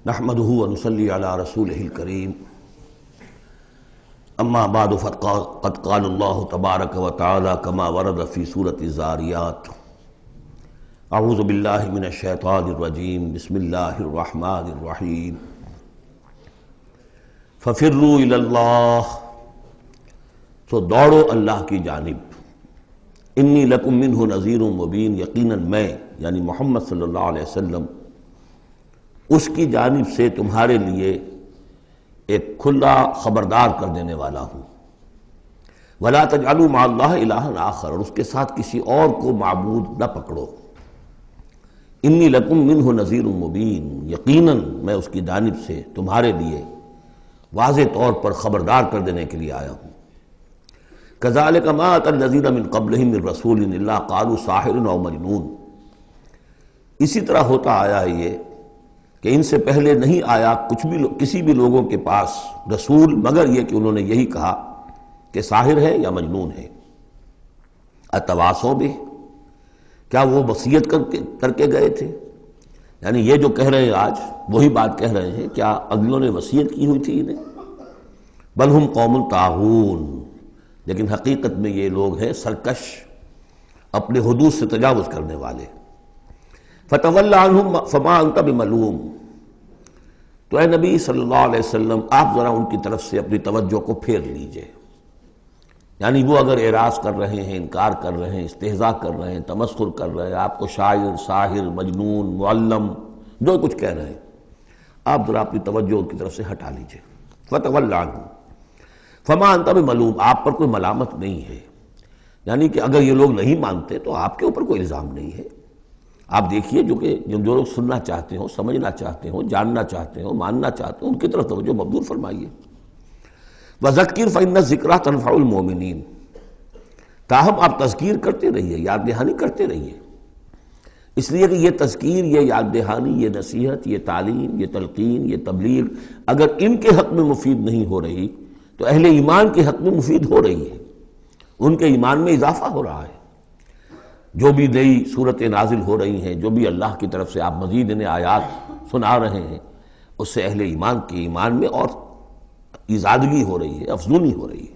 نحمده ونصلي على رسوله الكريم اما بعد فقد قال الله تبارك وتعالى كما ورد في سورة الزاريات اعوذ بالله من الشيطان الرجيم بسم الله الرحمن الرحيم ففروا الى الله تو دوڑو اللہ کی جانب انی لکم منہ نذیر مبین یقیناً میں یعنی محمد صلی اللہ علیہ وسلم اس کی جانب سے تمہارے لیے ایک کھلا خبردار کر دینے والا ہوں وَلَا تَجْعَلُوا مَعَ اللَّهِ إِلَٰهًا آخر، اور اس کے ساتھ کسی اور کو معبود نہ پکڑو. انی لکم منہ نذیر مبین، یقیناً میں اس کی جانب سے تمہارے لیے واضح طور پر خبردار کر دینے کے لیے آیا ہوں. كَذَلِكَ مَا أَتَى الَّذِينَ مِن قَبْلِهِم مِّن رَّسُولٍ إِلَّا قَالُوا سَاحِرٌ أَوْ مَجْنُونٌ. اسی طرح ہوتا آیا ہے یہ کہ ان سے پہلے نہیں آیا کسی بھی لوگوں کے پاس رسول مگر یہ کہ انہوں نے یہی کہا کہ ساحر ہے یا مجنون ہے. اتواصوا بہ، کیا وہ وصیت کر کے گئے تھے؟ یعنی یہ جو کہہ رہے ہیں آج وہی بات کہہ رہے ہیں، کیا اگلوں نے وصیت کی ہوئی تھی انہیں؟ بل ہم قوم طاغون، لیکن حقیقت میں یہ لوگ ہیں سرکش، اپنے حدود سے تجاوز کرنے والے. فتول عنہم فما انت بملوم، تو اے نبی صلی اللہ علیہ وسلم آپ ذرا ان کی طرف سے اپنی توجہ کو پھیر لیجئے. یعنی وہ اگر اعراض کر رہے ہیں، انکار کر رہے ہیں، استہزاء کر رہے ہیں، تمسخر کر رہے ہیں، آپ کو شاعر، ساحر، مجنون، معلم جو کچھ کہہ رہے ہیں، آپ ذرا اپنی توجہ ان کی طرف سے ہٹا لیجئے. فتول عنہم فما انت بملوم، آپ پر کوئی ملامت نہیں ہے. یعنی کہ اگر یہ لوگ نہیں مانتے تو آپ کے اوپر کوئی الزام نہیں ہے. آپ دیکھیے جو لوگ سننا چاہتے ہوں، سمجھنا چاہتے ہوں، جاننا چاہتے ہوں، ماننا چاہتے ہوں، ان کی طرف توجہ مبذول فرمائیے. وَذَكِّرْ فَإِنَّ الذِّكْرَىٰ تَنفَعُ الْمُؤْمِنِينَ، تاہم آپ تذکیر کرتے رہیے، یاد دہانی کرتے رہیے، اس لیے کہ یہ تذکیر، یہ یاد دہانی، یہ نصیحت، یہ تعلیم، یہ تلقین، یہ تبلیغ اگر ان کے حق میں مفید نہیں ہو رہی تو اہل ایمان کے حق میں مفید ہو رہی ہے، ان کے ایمان میں اضافہ ہو رہا ہے. جو بھی نئی صورتیں نازل ہو رہی ہیں، جو بھی اللہ کی طرف سے آپ مزید انہیں آیات سنا رہے ہیں، اس سے اہل ایمان کے ایمان میں اور ایزادگی ہو رہی ہے، افزونی ہو رہی ہے.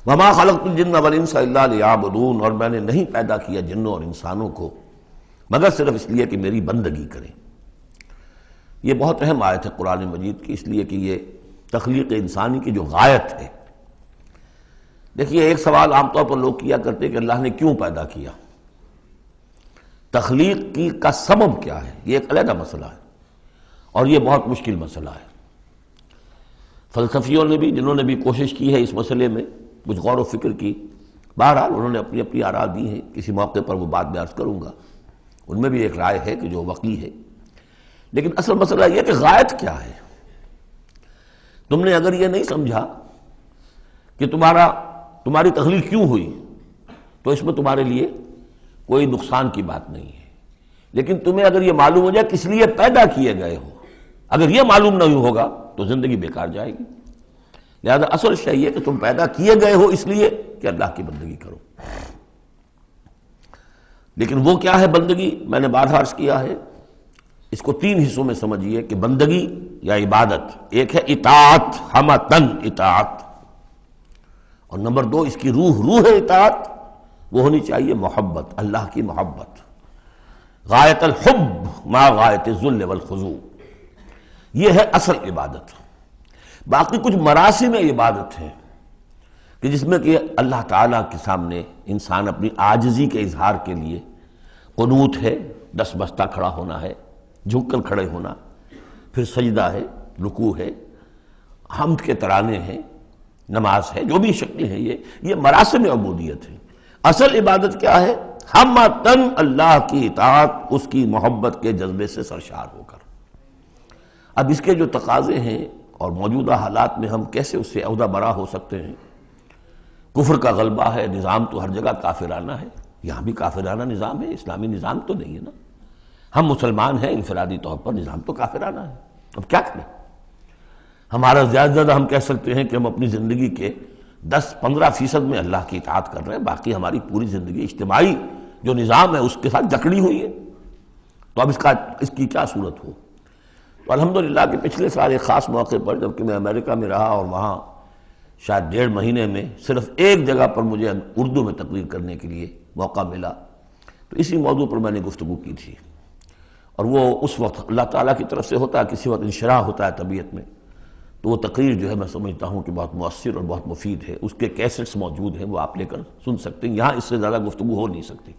وَمَا خَلَقْتُ الْجِنَّ وَالْإِنسَ إِلَّا لِيَعْبُدُونَ، اور میں نے نہیں پیدا کیا جنوں اور انسانوں کو مگر صرف اس لیے کہ میری بندگی کریں. یہ بہت اہم آیت ہے قرآن مجید کی، اس لیے کہ یہ تخلیق انسانی کی جو غایت ہے. دیکھیے ایک سوال عام طور پر لوگ کیا کرتے کہ اللہ نے کیوں پیدا کیا، تخلیق کی کا سبب کیا ہے. یہ ایک علیحدہ مسئلہ ہے اور یہ بہت مشکل مسئلہ ہے. فلسفیوں نے بھی، جنہوں نے بھی کوشش کی ہے اس مسئلے میں کچھ غور و فکر کی، بہرحال انہوں نے اپنی اپنی آراء دی ہیں. کسی موقع پر وہ بات میں عرض کروں گا. ان میں بھی ایک رائے ہے کہ جو وقی ہے، لیکن اصل مسئلہ یہ کہ غایت کیا ہے. تم نے اگر یہ نہیں سمجھا کہ تمہاری تخلیق کیوں ہوئی تو اس میں تمہارے لیے کوئی نقصان کی بات نہیں ہے. لیکن تمہیں اگر یہ معلوم ہو جائے کس لیے پیدا کیے گئے ہو، اگر یہ معلوم نہیں ہوگا تو زندگی بیکار جائے گی. لہذا اصل شے یہ کہ تم پیدا کیے گئے ہو اس لیے کہ اللہ کی بندگی کرو. لیکن وہ کیا ہے بندگی؟ میں نے بارہا عرض کیا ہے، اس کو تین حصوں میں سمجھیے کہ بندگی یا عبادت، ایک ہے اطاعت، ہمتن اطاعت، اور نمبر دو اس کی روح اطاعت، وہ ہونی چاہیے محبت، اللہ کی محبت. غایت الحب ما غایت الذل والخضوع، یہ ہے اصل عبادت. باقی کچھ مراسم عبادت ہیں کہ جس میں کہ اللہ تعالیٰ کے سامنے انسان اپنی عاجزی کے اظہار کے لیے قنوت ہے، دس بستہ کھڑا ہونا ہے، جھک کر کھڑے ہونا، پھر سجدہ ہے، رکوع ہے، حمد کے ترانے ہیں، نماز ہے، جو بھی شکل ہے، یہ مراسم عبودیت ہے. اصل عبادت کیا ہے؟ ہمتن اللہ کی اطاعت، اس کی محبت کے جذبے سے سرشار ہو کر. اب اس کے جو تقاضے ہیں اور موجودہ حالات میں ہم کیسے اس سے عہدہ برا ہو سکتے ہیں؟ کفر کا غلبہ ہے، نظام تو ہر جگہ کافرانہ ہے، یہاں بھی کافرانہ نظام ہے، اسلامی نظام تو نہیں ہے نا. ہم مسلمان ہیں، انفرادی طور پر نظام تو کافرانہ ہے. اب کیا کریں؟ ہمارا زیادہ ہم کہہ سکتے ہیں کہ ہم اپنی زندگی کے 10-15% میں اللہ کی اطاعت کر رہے ہیں، باقی ہماری پوری زندگی اجتماعی جو نظام ہے اس کے ساتھ جکڑی ہوئی ہے. تو اب اس کی کیا صورت ہو؟ تو الحمدللہ کہ پچھلے سال ایک خاص موقع پر جبکہ میں امریکہ میں رہا اور وہاں شاید 1.5 مہینے میں صرف ایک جگہ پر مجھے اردو میں تقریر کرنے کے لیے موقع ملا، تو اسی موضوع پر میں نے گفتگو کی تھی، اور وہ اس وقت اللہ تعالیٰ کی طرف سے ہوتا ہے، کسی وقت انشراح ہوتا ہے طبیعت میں، تو وہ تقریر جو ہے میں سمجھتا ہوں کہ بہت مؤثر اور بہت مفید ہے۔ اس کے کیسٹس موجود ہیں، وہ آپ لے کر سن سکتے ہیں، یہاں اس سے زیادہ گفتگو ہو نہیں سکتی۔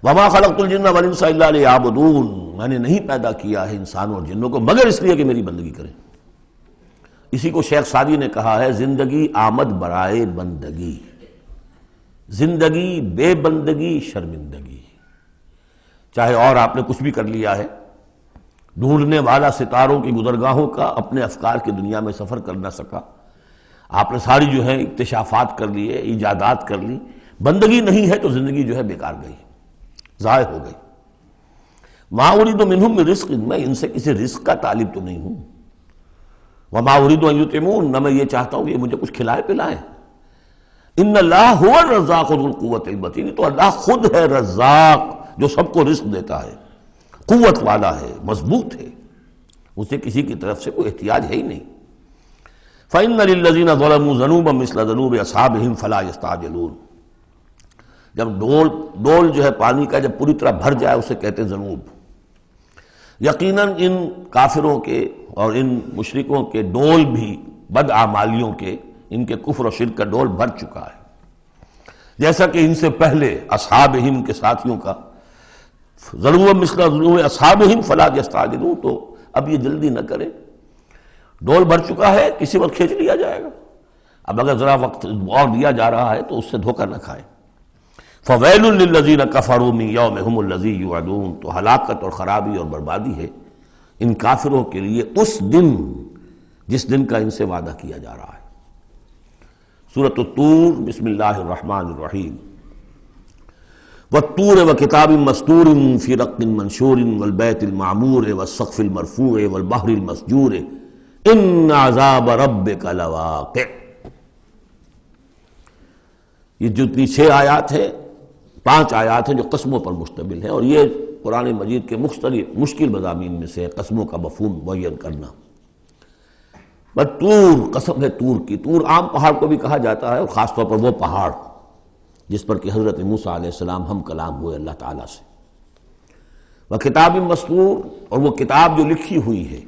وَمَا خَلَقْتُ الْجِنَّ وَالْإِنسَ إِلَّا لِيَعْبُدُونَ، میں نے نہیں پیدا کیا ہے انسانوں اور جنوں کو مگر اس لیے کہ میری بندگی کریں۔ اسی کو شیخ سعدی نے کہا ہے، زندگی آمد برائے بندگی، زندگی بے بندگی شرمندگی۔ چاہے اور آپ نے کچھ بھی کر لیا ہے، ڈھونڈنے والا ستاروں کی گزرگاہوں کا اپنے افکار کی دنیا میں سفر کر نہ سکا، آپ نے ساری جو ہے اکتشافات کر لیے، ایجادات کر لی، بندگی نہیں ہے تو زندگی جو ہے بیکار گئی، ضائع ہو گئی۔ ما اريد منهم من رزق، میں ان سے کسی رزق کا طالب تو نہیں ہوں۔ وما اريد ان يطعمون، نہ میں یہ چاہتا ہوں کہ یہ مجھے کچھ کھلائے پلائیں۔ ان اللہ هو الرزاق ذو القوة المتین، تو اللہ خود ہے رزاق جو سب کو رزق دیتا ہے، قوت والا ہے، مضبوط ہے، اسے کسی کی طرف سے کوئی احتیاج ہے ہی نہیں۔ فإن للذین ظلموا ذنوبا مثل ذنوب اصحابهم فلا يستعجلون، جب ڈول جو ہے پانی کا جب پوری طرح بھر جائے اسے کہتے ہیں ذنوب۔ یقیناً ان کافروں کے اور ان مشرکوں کے ڈول بھی بدعمالیوں کے، ان کے کفر و شرک کا ڈول بھر چکا ہے، جیسا کہ ان سے پہلے اصحابہم کے ساتھیوں کا ذنوب مثل ذنوب اصحابہم فلا یستعجلون، تو اب یہ جلدی نہ کریں، ڈول بھر چکا ہے، کسی وقت کھینچ لیا جائے گا، اب اگر ذرا وقت اور دیا جا رہا ہے تو اس سے دھوکہ نہ کھائیں۔ فَوَيْلٌ لِّلَّذِينَ كَفَرُوا مِن يَوْمِهُمُ الَّذِي يُوعَدُونَ، تو ہلاکت اور خرابی اور بربادی ہے ان کافروں کے لیے اس دن جس دن کا ان سے وعدہ کیا جا رہا ہے۔ سورۃ الطور، بسم اللہ الرحمن الرحیم۔ وَالطُّورِ وَكِتَابٍ مَّسْطُورٍ فِي رَقٍّ مَّنشُورٍ وَالْبَيْتِ الْمَعْمُورِ وَالسَّقْفِ الْمَرْفُوعِ وَالْبَحْرِ الْمَسْجُورِ إِنَّ عَذَابَ رَبِّكَ لَوَاقِعٌ۔ یہ جتنی 6 آیات ہیں، 5 آیات ہیں جو قسموں پر مشتمل ہیں، اور یہ قرآن مجید کے مختلف مشکل مضامین میں سے ہے قسموں کا مفہوم معین کرنا۔ طور، قسم ہے طور کی، طور عام پہاڑ کو بھی کہا جاتا ہے، اور خاص طور پر وہ پہاڑ جس پر کہ حضرت موسیٰ علیہ السلام ہم کلام ہوئے اللہ تعالیٰ سے۔ وہ کتاب مسطور، اور وہ کتاب جو لکھی ہوئی ہے،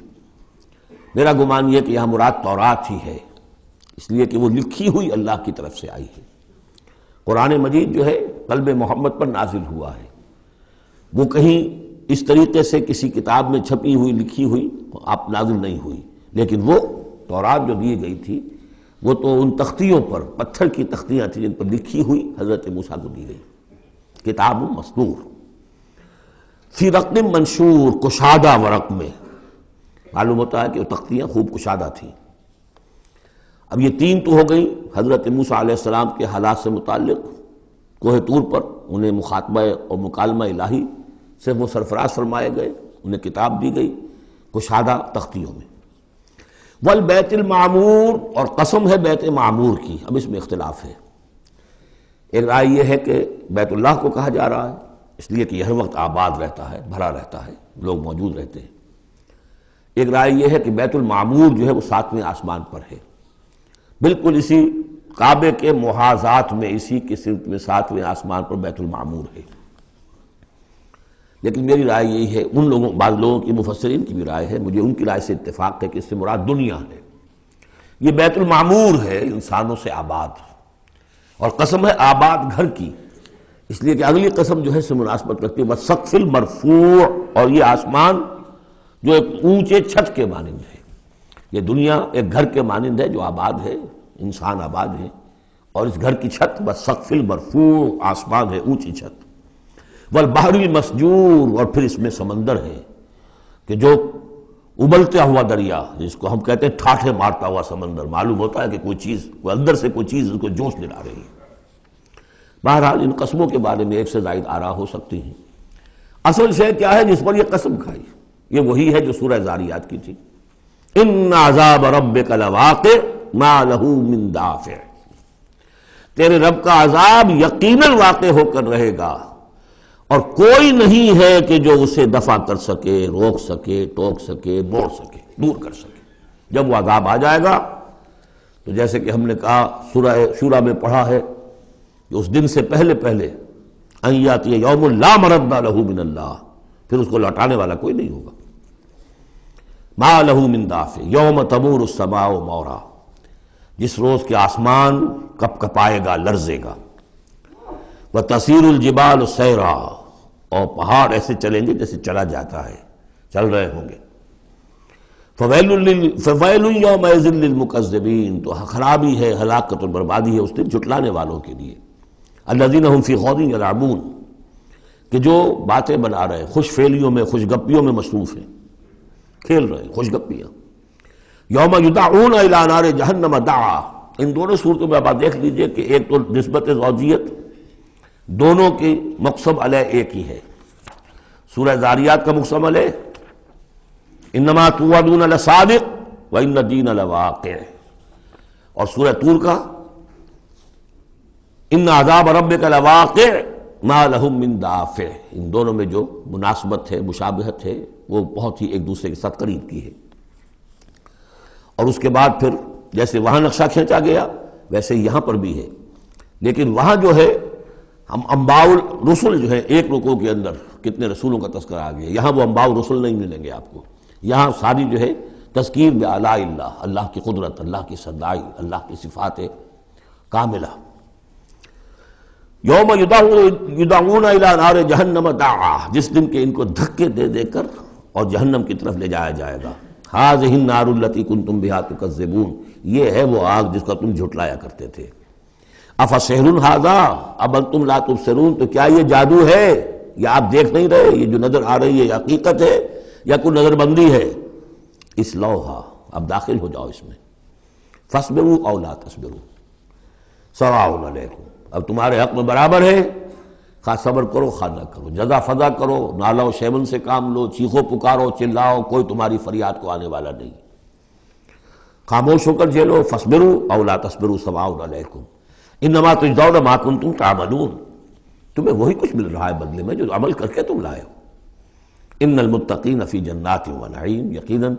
میرا گمان یہ کہ یہاں مراد تورات ہی ہے، اس لیے کہ وہ لکھی ہوئی اللہ کی طرف سے آئی ہے۔ قرآن مجید جو ہے قلب محمد پر نازل ہوا ہے، وہ کہیں اس طریقے سے کسی کتاب میں چھپی ہوئی لکھی ہوئی آپ نازل نہیں ہوئی، لیکن وہ تورات جو دی گئی تھی وہ تو ان تختیوں پر، پتھر کی تختیاں تھیں جن پر لکھی ہوئی حضرت موسیٰ کو دی گئی، کتاب مسطور فی رق منشور، کشادہ ورق میں، معلوم ہوتا ہے کہ وہ تختیاں خوب کشادہ تھیں۔ اب یہ 3 تو ہو گئی حضرت موسیٰ علیہ السلام کے حالات سے متعلق، کوہ طور پر انہیں مخاطبہ اور مکالمہ الہی سے وہ سرفراز فرمائے گئے، انہیں کتاب دی گئی کشادہ تختیوں میں۔ والبیت المعمور، اور قسم ہے بیت معمور کی، اب اس میں اختلاف ہے۔ ایک رائے یہ ہے کہ بیت اللہ کو کہا جا رہا ہے اس لیے کہ یہ ہر وقت آباد رہتا ہے، بھرا رہتا ہے، لوگ موجود رہتے ہیں۔ ایک رائے یہ ہے کہ بیت المعمور جو ہے وہ 7ویں آسمان پر ہے، بالکل اسی کعبے کے محاذات میں، اسی کی سمت میں 7ویں آسمان پر بیت المعمور ہے۔ لیکن میری رائے یہی ہے، بعض لوگوں کی مفسرین کی بھی رائے ہے، مجھے ان کی رائے سے اتفاق ہے کہ اس سے مراد دنیا ہے، یہ بیت المعمور ہے انسانوں سے آباد، اور قسم ہے آباد گھر کی، اس لیے کہ اگلی قسم جو ہے سے مناسبت رکھتی ہے وَالسَّقْفِ الْمَرْفُوعِ، اور یہ آسمان جو ایک اونچے چھت کے مانند ہے، یہ دنیا ایک گھر کے مانند ہے جو آباد ہے، انسان آباد ہے، اور اس گھر کی چھت وَالسَّقْفِ الْمَرْفُوعِ، آسمان ہے، اونچی چھت، والبحر المسجور، اور پھر اس میں سمندر ہے کہ جو ابلتا ہوا دریا، جس کو ہم کہتے ہیں ٹھاٹھے مارتا ہوا سمندر، معلوم ہوتا ہے کہ کوئی چیز، کوئی اندر سے کوئی چیز اس کو جوش دلا رہی ہے۔ بہرحال ان قسموں کے بارے میں ایک سے زائد آراء ہو سکتی ہیں، اصل شے کیا ہے جس پر یہ قسم کھائی، یہ وہی ہے جو سورہ زاریات کی تھی، ان عذاب ربک لواقع ما لہ من دافع، تیرے رب کا عذاب یقیناً واقع ہو کر رہے گا، اور کوئی نہیں ہے کہ جو اسے دفع کر سکے، روک سکے، ٹوک سکے، موڑ سکے، دور کر سکے۔ جب وہ عذاب آ جائے گا تو جیسے کہ ہم نے کہا سورہ شورى میں پڑھا ہے کہ اس دن سے پہلے پہلے ان یاتی یوم لا مرد لہ من اللہ، پھر اس کو لوٹانے والا کوئی نہیں ہوگا۔ ما لہ من دافع یوم تمور السماء مورا، جس روز کے آسمان کپ کپائے گا، لرزے گا۔ وَتَسِيرُ الْجِبَالُ سَيْرًا، اور پہاڑ ایسے چلیں گے جیسے چلا جاتا ہے، چل رہے ہوں گے۔ فَوَيْلٌ يَوْمَئِذٍ لِّلْمُكَذِّبِينَ، تو خرابی ہے، ہلاکت اور بربادی ہے اس دن جھٹلانے والوں کے لیے۔ الَّذِينَ هُمْ فِي خَوْضٍ يَلْعَبُونَ، کہ جو باتیں بنا رہے ہیں، خوش فیلیوں میں، خوش گپیوں میں مصروف ہیں، کھیل رہے ہیں خوش گپیاں۔ یوم یدعون الی نار جہنم دعا، ان دونوں صورتوں میں آپ دیکھ لیجئے کہ ایک تو نسبت زوجیت، دونوں کی مقسم علیہ ایک ہی ہے۔ سورہ ذاریات کا مقسم علیہ انما توعدون لصادق وان الدین لواقع، اور سورہ طور کا ان عذاب ربک لواقع ما لهم من دافع، ان دونوں میں جو مناسبت ہے، مشابہت ہے، وہ بہت ہی ایک دوسرے کے ساتھ قریب کی ہے۔ اور اس کے بعد پھر جیسے وہاں نقشہ کھینچا گیا ویسے یہاں پر بھی ہے، لیکن وہاں جو ہے ہم انباء الرسل جو ہے ایک رکوع کے اندر کتنے رسولوں کا تذکرہ آ گیا، یہاں وہ انباء الرسل نہیں ملیں گے آپ کو، یہاں ساری جو ہے تذکیر بآلاء اللہ، اللہ کی قدرت، اللہ کی صدائی، اللہ کی صفات کاملہ۔ یوم یدعون الی نار جہنم دعا، جس دن کے ان کو دھکے دے دے کر اور جہنم کی طرف لے جایا جائے گا۔ ھذہ النار التی کنتم بہا تکذبون، یہ ہے وہ آگ جس کا تم جھٹلایا کرتے تھے۔ افسحر ھذا ام انتم لا تبصرون، تو کیا یہ جادو ہے یا آپ دیکھ نہیں رہے، یہ جو نظر آ رہی ہے یہ حقیقت ہے یا کوئی نظر بندی ہے؟ اصلوھا، اب داخل ہو جاؤ اس میں۔ فاصبروا او لا تصبروا سواء علیکم، اب تمہارے حق میں برابر ہے، خواہ صبر کرو خواہ نہ کرو، جزا فضا کرو، نالہ و شیون سے کام لو، چیخو پکارو، چلاؤ، کوئی تمہاری فریاد کو آنے والا نہیں، خاموش ہو کر جھیلو۔ فاصبروا او لا تصبروا سواء علیکم انما تجزون ما کنتم تعملون، تمہیں وہی کچھ مل رہا ہے بدلے میں جو عمل کر کے تم لائے ہو۔ ان المتقین فی جنات و نعیم، یقیناً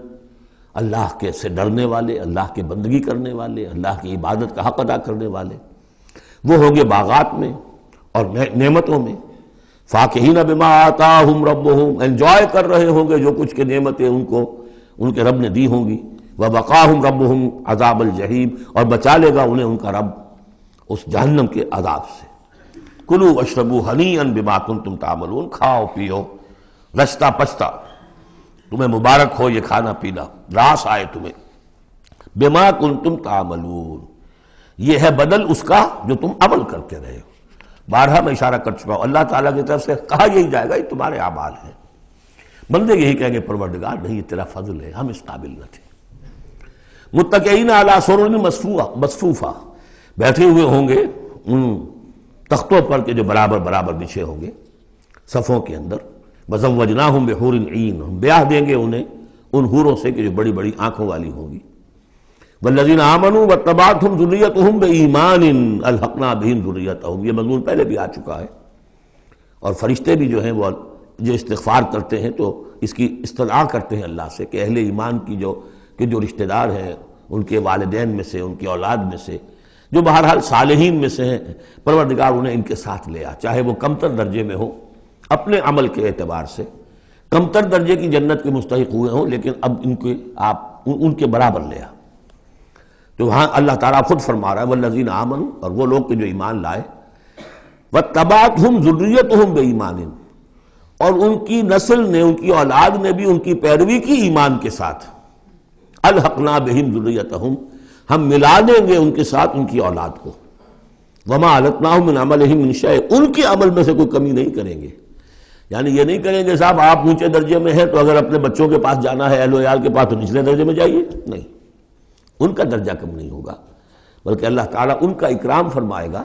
اللہ کے سے ڈرنے والے، اللہ کے بندگی کرنے والے، اللہ کی عبادت کا حق ادا کرنے والے، وہ ہوں گے باغات میں اور نعمتوں میں۔ فاکہین بما آتاہم ربہم، انجوائے کر رہے ہوں گے جو کچھ کے نعمتیں ان کو ان کے رب نے دی ہوں گی۔ وبقاہم ربہم عذاب الجحیم، اور بچا لے گا انہیں ان کا رب اس جہنم کے عذاب سے۔ کلوا واشربوا ہنیئا بما کنتم تعملون، کھاؤ پیو رچتا پچتا، تمہیں مبارک ہو یہ کھانا پینا، راس آئے تمہیں۔ بما کنتم تعملون، یہ ہے بدل اس کا جو تم عمل کرتے رہے ہو۔ بارہا میں اشارہ کر چکا ہوں، اللہ تعالیٰ کی طرف سے کہا یہی جائے گا یہ تمہارے اعمال ہیں۔ بندے یہی کہیں گے پروردگار نہیں یہ تیرا فضل ہے، ہم اس قابل نہ تھے۔ متکئین علی سرر مصفوفہ، بیٹھے ہوئے ہوں گے ان تختوں پر کے جو برابر برابر بچھے ہوں گے صفوں کے اندر۔ وزوجناہم بحور عین، ہم بیاہ دیں گے انہیں ان حوروں سے کہ جو بڑی بڑی آنکھوں والی ہوں گی۔ والذین آمنوا واتبعتہم ذریتہم بایمان الحقنا بہم ذریتہم، یہ مضمون پہلے بھی آ چکا ہے۔ اور فرشتے بھی جو ہیں وہ جو استغفار کرتے ہیں تو اس کی استدعا کرتے ہیں اللہ سے کہ اہل ایمان کی جو رشتہ دار ہیں ان کے والدین میں سے، ان کی اولاد میں سے، جو بہرحال صالحین میں سے ہیں، پروردگار انہیں ان کے ساتھ لے آ، چاہے وہ کمتر درجے میں ہو اپنے عمل کے اعتبار سے، کمتر درجے کی جنت کے مستحق ہوئے ہوں، لیکن اب ان کے آپ ان کے برابر لے آ۔ تو وہاں اللہ تعالیٰ خود فرما رہا ہے والذین آمنوا، اور وہ لوگ کہ جو ایمان لائے، واتبعتہم ذریتہم بایمان، اور ان کی نسل نے، ان کی اولاد نے بھی ان کی پیروی کی ایمان کے ساتھ، الحقنا بہم ذریتہم، ہم ملا دیں گے ان کے ساتھ ان کی اولاد کو، وما التناہم من عملہم من شیء، ان کے عمل میں سے کوئی کمی نہیں کریں گے۔ یعنی یہ نہیں کریں گے صاحب آپ اونچے درجے میں ہیں تو اگر اپنے بچوں کے پاس جانا ہے اہل و عیال کے پاس تو نچلے درجے میں جائیے، نہیں، ان کا درجہ کم نہیں ہوگا، بلکہ اللہ تعالیٰ ان کا اکرام فرمائے گا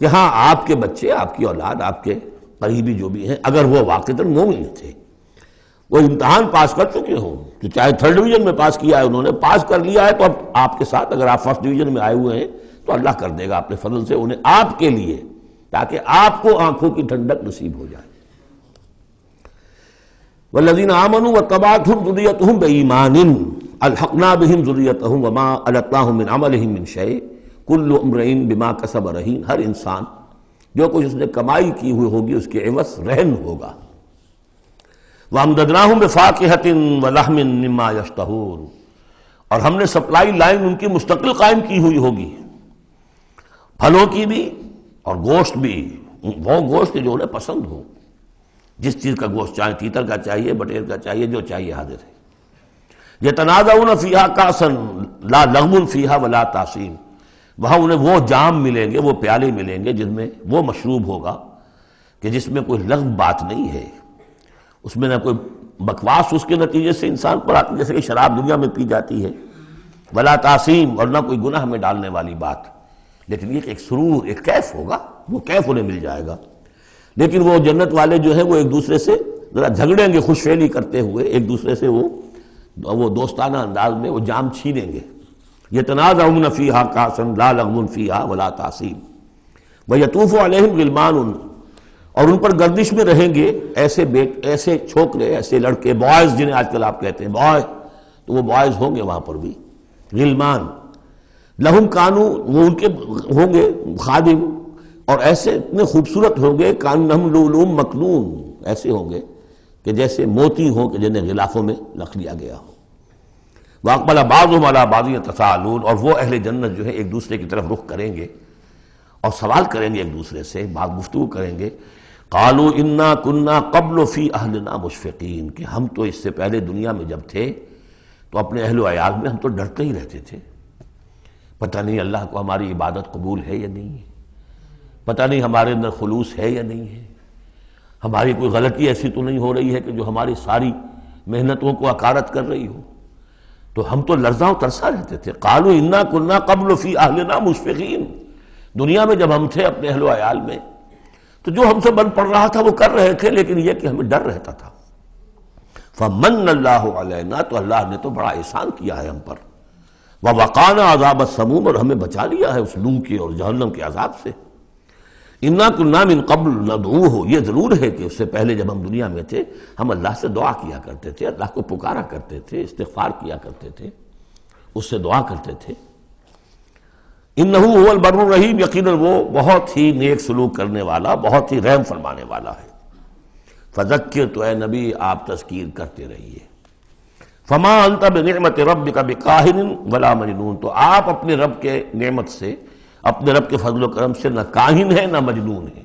کہ ہاں آپ کے بچے، آپ کی اولاد، آپ کے قریبی جو بھی ہیں، اگر وہ واقعتاً مومن تھے، وہ امتحان پاس کر چکے ہوں، تو چاہے 3rd ڈویژن میں پاس کیا ہے انہوں نے، پاس کر لیا ہے، تو اب آپ کے ساتھ اگر آپ 1st ڈویژن میں آئے ہوئے ہیں تو اللہ کر دے گا اپنے فضل سے انہیں آپ کے لیے، تاکہ آپ کو آنکھوں کی ٹھنڈک نصیب ہو جائے۔ والذین آمنوا واتبعتهم ذریتهم بإیمان الحقنا بهم ذریتهم وما ألتناهم من عملهم من شیء کل امرئ بما کسب رہین، ہر انسان جو کچھ اس نے کمائی کی ہوئی ہوگی اس کے عوض رہن ہوگا۔ وَأَمْدَدْنَاهُمْ بِفَاكِهَةٍ وَلَحْمٍ مِّمَّا يَشْتَهُونَ، اور ہم نے سپلائی لائن ان کی مستقل قائم کی ہوئی ہوگی، پھلوں کی بھی اور گوشت بھی، وہ گوشت جو انہیں پسند ہو، جس چیز کا گوشت چاہے، تیتر کا چاہیے، بٹیر کا چاہیے، جو چاہیے حاضر ہے۔ یتنازعون فیہا کاسا لا لغو فیہا ولا تاثیم، وہاں انہیں وہ جام ملیں گے، وہ پیالے ملیں گے جن میں وہ مشروب ہوگا کہ جس میں کوئی لغو بات نہیں ہے، اس میں نہ کوئی بکواس اس کے نتیجے سے انسان پر آتی جیسے کہ شراب دنیا میں پی جاتی ہے، ولا تعصیم، اور نہ کوئی گناہ میں ڈالنے والی بات، لیکن یہ کہ ایک سرور، ایک کیف ہوگا، وہ کیف انہیں مل جائے گا۔ لیکن وہ جنت والے جو ہیں وہ ایک دوسرے سے ذرا جھگڑیں گے، خوش فہمی کرتے ہوئے ایک دوسرے سے وہ دوستانہ انداز میں وہ جام چھینیں گے۔ یتنازعون فیہا کاسا لا لغو فیہا ولا تعصیم ویطوف علیہم غلمان، اور ان پر گردش میں رہیں گے ایسے چھوکرے، ایسے لڑکے، بوائز جنہیں آج کل آپ کہتے ہیں بوائے، تو وہ بوائز ہوں گے وہاں پر بھی، غلمان لہم کانو، وہ ان کے ہوں گے خادم، اور ایسے اتنے خوبصورت ہوں گے کانہم لؤلؤ مکنون، ایسے ہوں گے کہ جیسے موتی ہوں کہ جنہیں غلافوں میں رکھ لیا گیا ہو۔ واقبل بعضهم على بعض يتساءلون، اور وہ اہل جنت جو ہے ایک دوسرے کی طرف رخ کریں گے اور سوال کریں گے ایک دوسرے سے، بات گفتگو کریں گے۔ قالوا انا كنا قبل في اهلنا مشفقین، کہ ہم تو اس سے پہلے دنیا میں جب تھے تو اپنے اہل و عیال میں ہم تو ڈرتے ہی رہتے تھے، پتہ نہیں اللہ کو ہماری عبادت قبول ہے یا نہیں ہے، پتہ نہیں ہمارے اندر خلوص ہے یا نہیں ہے، ہماری کوئی غلطی ایسی تو نہیں ہو رہی ہے کہ جو ہماری ساری محنتوں کو عکارت کر رہی ہو، تو ہم تو لرزاں و ترسا رہتے تھے۔ قالوا انا كنا قبل في اهلنا مشفقین، دنیا میں جب ہم تھے اپنے اہل و عیال میں تو جو ہم سے بن پڑ رہا تھا وہ کر رہے تھے، لیکن یہ کہ ہمیں ڈر رہتا تھا۔ فمن اللہ علینا، تو اللہ نے تو بڑا احسان کیا ہے ہم پر، ووقانا عذاب السموم، اور ہمیں بچا لیا ہے اس لو کے اور جہنم کے عذاب سے۔ انا كنا من قبل ندعوہ، یہ ضرور ہے کہ اس سے پہلے جب ہم دنیا میں تھے ہم اللہ سے دعا کیا کرتے تھے، اللہ کو پکارا کرتے تھے، استغفار کیا کرتے تھے، اس سے دعا کرتے تھے۔ انہ هو البر الرحیم، یقیناً وہ بہت ہی نیک سلوک کرنے والا، بہت ہی رحم فرمانے والا ہے۔ فذکر، تو اے نبی آپ تذکیر کرتے رہیے۔ فما انت بنعمت ربک بکاہن ولا مجنون، تو آپ اپنے رب کے نعمت سے، اپنے رب کے فضل و کرم سے نہ کاہن ہے نہ مجنون ہے۔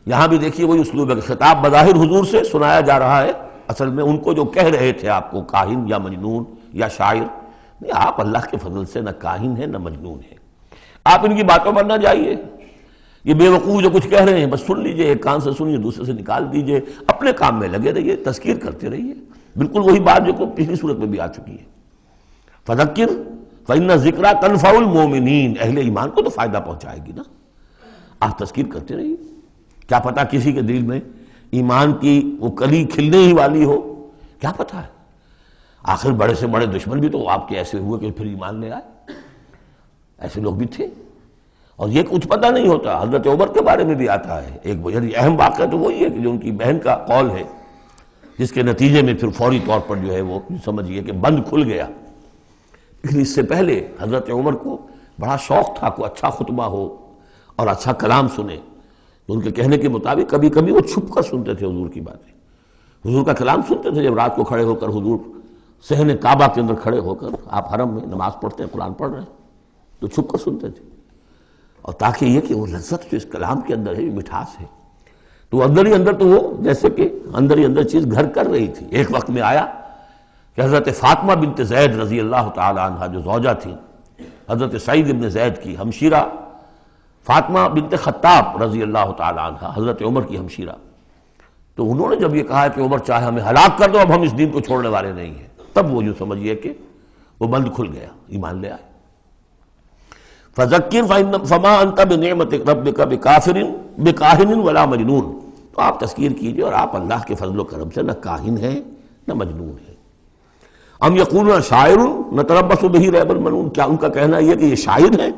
یہاں بھی دیکھیے وہی اسلوب ہے، خطاب بظاہر حضور سے سنایا جا رہا ہے، اصل میں ان کو جو کہہ رہے تھے آپ کو کاہن یا مجنون یا شاعر، نہیں، آپ اللہ کے فضل سے نہ کاہن ہے نہ مجنون ہے، آپ ان کی باتوں پر نہ جائیے، یہ بے وقوف جو کچھ کہہ رہے ہیں بس سن لیجئے، ایک کان سے سنیے دوسرے سے نکال دیجئے، اپنے کام میں لگے رہیے، تذکیر کرتے رہیے، بالکل وہی بات جو پچھلی صورت میں بھی آ چکی ہے۔ فذکر فإن الذکریٰ تنفع المؤمنین، اہل ایمان کو تو فائدہ پہنچائے گی نا، آپ تذکیر کرتے رہیے، کیا پتہ کسی کے دل میں ایمان کی وہ کلی کھلنے ہی والی ہو، کیا پتہ ہے، آخر بڑے سے بڑے دشمن بھی تو آپ کے ایسے ہوئے کہ پھر ایمان لے آئے، ایسے لوگ بھی تھے، اور یہ کچھ پتہ نہیں ہوتا۔ حضرت عمر کے بارے میں بھی آتا ہے ایک بہت اہم واقعہ، تو وہی ہے کہ جو ان کی بہن کا قول ہے، جس کے نتیجے میں پھر فوری طور پر جو ہے وہ سمجھیے کہ بند کھل گیا، لیکن اس سے پہلے حضرت عمر کو بڑا شوق تھا کوئی اچھا خطبہ ہو اور اچھا کلام سنے، تو ان کے کہنے کے مطابق کبھی کبھی وہ چھپ کر سنتے تھے حضور کی باتیں، حضور کا کلام سنتے تھے، جب رات کو کھڑے ہو کر حضور صحن کعبہ کے اندر کھڑے ہو کر آپ حرم میں نماز پڑھتے ہیں، قرآن پڑھ رہے ہیں، تو چھپ کر سنتے تھے، اور تاکہ یہ کہ وہ لذت جو اس کلام کے اندر ہے، یہ مٹھاس ہے، تو اندر ہی اندر تو وہ جیسے کہ اندر ہی اندر چیز گھر کر رہی تھی۔ ایک وقت میں آیا کہ حضرت فاطمہ بنت زید رضی اللہ تعالی عنہ جو زوجہ تھی حضرت سعید بن زید کی ہمشیرہ، فاطمہ بنت خطاب رضی اللہ تعالی عنہ حضرت عمر کی ہمشیرہ، تو انہوں نے جب یہ کہا کہ عمر چاہے ہمیں ہلاک کر دو، اب ہم اس دین کو چھوڑنے والے نہیں ہیں، تب وہ یوں سمجھیے کہ وہ بند کھل گیا، ایمان لے آئے۔ فَذَكِّرْ فَمَا أَنْتَ بِنِعْمَةِ رَبِّكَ بِكَاهِنٍ وَلَا مَجْنُونٍ، تو آپ تذکیر کیجئے اور آپ اللہ کے فضل و کرم سے نہ کاہن ہیں نہ مجنون ہیں۔ ام یقولون شاعر نتربص بہ ریب المنون، کیا ان کا کہنا یہ کہ یہ شاعر ہے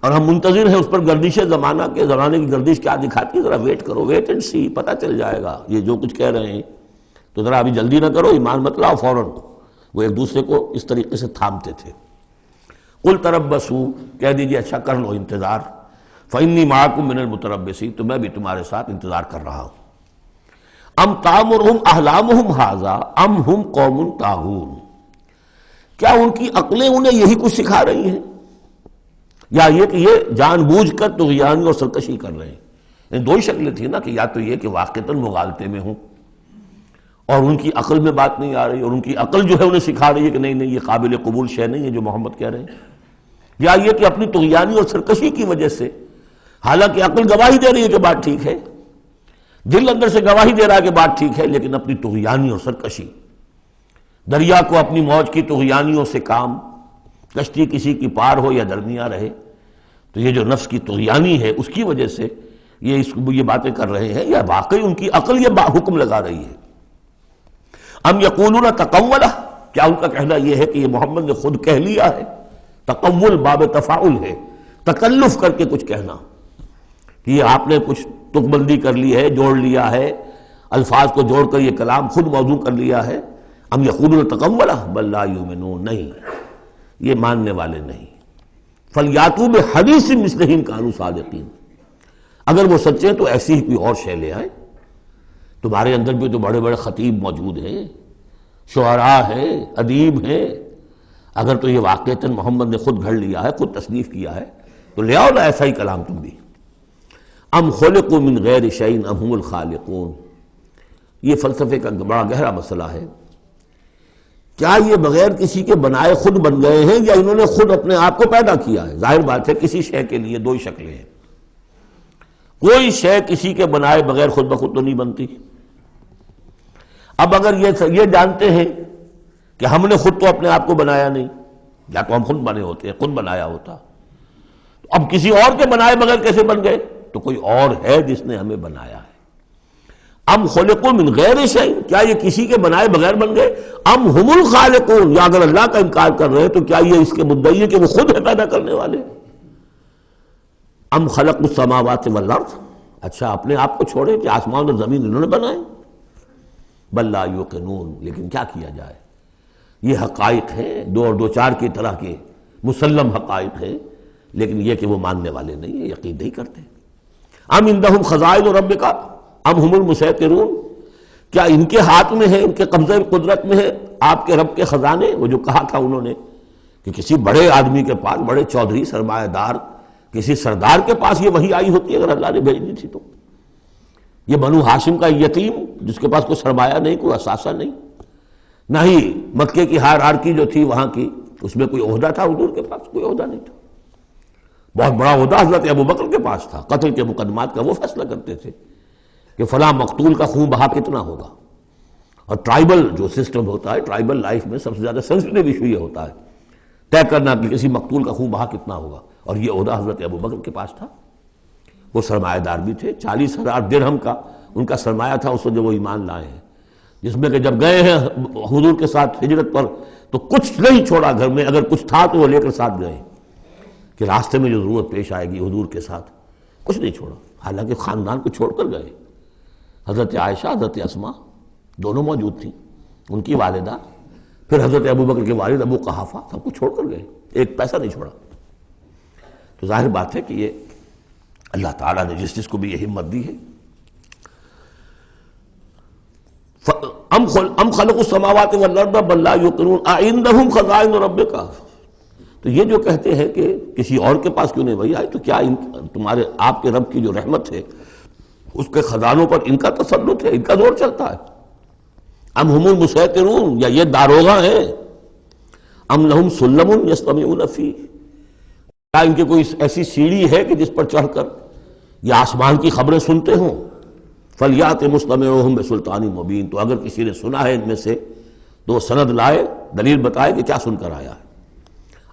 اور ہم منتظر ہیں اس پر گردش زمانہ کے، زمانے کی گردش کیا دکھاتی ہے، ذرا ویٹ کرو، ویٹ اینڈ سی، پتہ چل جائے گا یہ جو کچھ کہہ رہے ہیں تو ذرا ابھی جلدی نہ کرو، ایمان مت لاؤ فوراً۔ وہ ایک دوسرے کو اس طریقے سے تھامتے تھے۔ قل تربصوا، کہہ دیجیے اچھا کر لو انتظار، فإنی معکم من المتربصین، تو میں بھی تمہارے ساتھ انتظار کر رہا ہوں۔ ام تامرہم احلامہم ھذا ام ہم قوم طاغون، کیا ان کی عقلیں انہیں یہی کچھ سکھا رہی ہیں، یا یہ کہ یہ جان بوجھ کر طغیانی اور سرکشی کر رہے ہیں؟ ان دو ہی شکلیں تھیں نا، کہ یا تو یہ کہ واقعتاً مغالطے میں ہوں اور ان کی عقل میں بات نہیں آ رہی، اور ان کی عقل جو ہے انہیں سکھا رہی ہے کہ نہیں نہیں یہ قابل قبول شے نہیں ہے جو محمد کہہ رہے ہیں، یا یہ کہ اپنی طغیانی اور سرکشی کی وجہ سے، حالانکہ عقل گواہی دے رہی ہے کہ بات ٹھیک ہے، دل اندر سے گواہی دے رہا ہے کہ بات ٹھیک ہے، لیکن اپنی طغیانی اور سرکشی، دریا کو اپنی موج کی طغیانیوں سے کام، کشتی کسی کی پار ہو یا درمیاں رہے، تو یہ جو نفس کی طغیانی ہے اس کی وجہ سے یہ باتیں کر رہے ہیں، یا واقعی ان کی عقل یہ حکم لگا رہی ہے؟ ام یقولون تقولہ، کیا ان کا کہنا یہ ہے کہ یہ محمد نے خود کہہ لیا ہے؟ تقول باب تفاعل ہے، تکلف کر کے کچھ کہنا، کہ یہ آپ نے کچھ تک بندی کر لی ہے، جوڑ لیا ہے، الفاظ کو جوڑ کر یہ کلام خود موضوع کر لیا ہے۔ ام یقولون تقولہ بل لا یؤمنون، نہیں یہ ماننے والے نہیں۔ فلیاتوا بحدیث مثلہ ان کانوا صادقین، اگر وہ سچے تو ایسی ہی کوئی اور شے لے آئے۔ تمہارے اندر بھی تو بڑے بڑے خطیب موجود ہیں، شعراء ہیں، ادیب ہیں، اگر تو یہ واقعتاً محمد نے خود گھڑ لیا ہے، خود تصنیف کیا ہے، تو لے آؤ نا ایسا ہی کلام تم بھی۔ ام خلقوا من غیر شیء ام هم الخالقون، یہ فلسفے کا بڑا گہرا مسئلہ ہے۔ کیا یہ بغیر کسی کے بنائے خود بن گئے ہیں، یا انہوں نے خود اپنے آپ کو پیدا کیا ہے؟ ظاہر بات ہے کسی شے کے لیے دو ہی شکلیں ہیں، کوئی شے کسی کے بنائے بغیر خود بخود تو نہیں بنتی۔ اب اگر یہ جانتے ہیں کہ ہم نے خود تو اپنے آپ کو بنایا نہیں، یا تو ہم خود بنے ہوتے ہیں، خود بنایا ہوتا، تو اب کسی اور کے بنائے بغیر کیسے بن گئے؟ تو کوئی اور ہے جس نے ہمیں بنایا ہے۔ ام خلقوا من غیر شیء، کیا یہ کسی کے بنائے بغیر بن گئے؟ ام هم الخالقون، یا اگر اللہ کا انکار کر رہے ہیں تو کیا یہ اس کے مدعی ہے کہ وہ خود ہے پیدا کرنے والے؟ ام خلقوا السماوات والارض، اچھا اپنے آپ کو چھوڑے کہ آسمان اور زمین انہوں نے بنائے؟ بل لا یوقنون، لیکن کیا کیا جائے، یہ حقائق ہیں، دو اور دو چار کی طرح کے مسلم حقائق ہیں، لیکن یہ کہ وہ ماننے والے نہیں ہیں، یقین نہیں کرتے۔ ام عندہم خزائن ربک ام ہم المسیطرون، کیا ان کے ہاتھ میں ہے، ان کے قبضہ قدرت میں ہے آپ کے رب کے خزانے؟ وہ جو کہا تھا انہوں نے کہ کسی بڑے آدمی کے پاس، بڑے چودھری سرمایہ دار کسی سردار کے پاس یہ وحی آئی ہوتی اگر اللہ نے بھیجنی تھی تو۔ یہ بنو ہاشم کا یتیم جس کے پاس کوئی سرمایہ نہیں، کوئی اثاثہ نہیں، نہ ہی مکے کی ہائرارکی جو تھی وہاں کی، اس میں کوئی عہدہ تھا، حضور کے پاس کوئی عہدہ نہیں تھا۔ بہت بڑا عہدہ حضرت ابوبکر کے پاس تھا، قتل کے مقدمات کا وہ فیصلہ کرتے تھے کہ فلاں مقتول کا خون بہا کتنا ہوگا، اور ٹرائبل جو سسٹم ہوتا ہے، ٹرائبل لائف میں سب سے زیادہ سینسٹیو ایشو یہ ہوتا ہے طے کرنا کہ کسی مقتول کا خون بہا کتنا ہوگا، اور یہ عہدہ حضرت ابوبکر کے پاس تھا۔ وہ سرمایہ دار بھی تھے، 40,000 درہم کا ان کا سرمایہ تھا اس وقت جب وہ ایمان لائے ہیں، جس میں کہ جب گئے ہیں حضور کے ساتھ ہجرت پر تو کچھ نہیں چھوڑا گھر میں، اگر کچھ تھا تو وہ لے کر ساتھ گئے کہ راستے میں جو ضرورت پیش آئے گی حضور کے ساتھ، کچھ نہیں چھوڑا، حالانکہ خاندان کو چھوڑ کر گئے۔ حضرت عائشہ، حضرت اسماء دونوں موجود تھیں، ان کی والدہ، پھر حضرت ابوبکر کے والد ابو قحافہ، سب کچھ چھوڑ کر گئے، ایک پیسہ نہیں چھوڑا۔ تو ظاہر بات ہے کہ یہ اللہ تعالیٰ نے جس کو بھی یہ ہمت دی ہے۔ ام خلقوا السماوات والارض بل لا یوقنون اعندہم خزائن ربک، تو یہ جو کہتے ہیں کہ کسی اور کے پاس کیوں نہیں وہی آئی، تو کیا تمہارے آپ کے رب کی جو رحمت ہے اس کے خزانوں پر ان کا تسلط ہے، ان کا زور چلتا ہے؟ ام ہم المسیطرون، یا یہ داروغہ ہیں؟ ام لہم سلم یستمعون فیہ، کیا ان کے کوئی ایسی سیڑھی ہے کہ جس پر چڑھ کر یہ آسمان کی خبریں سنتے ہوں؟ فلیات مستمعہم بسلطان مبین، تو اگر کسی نے سنا ہے ان میں سے تو وہ سند لائے، دلیل بتائے کہ کیا سن کر آیا ہے۔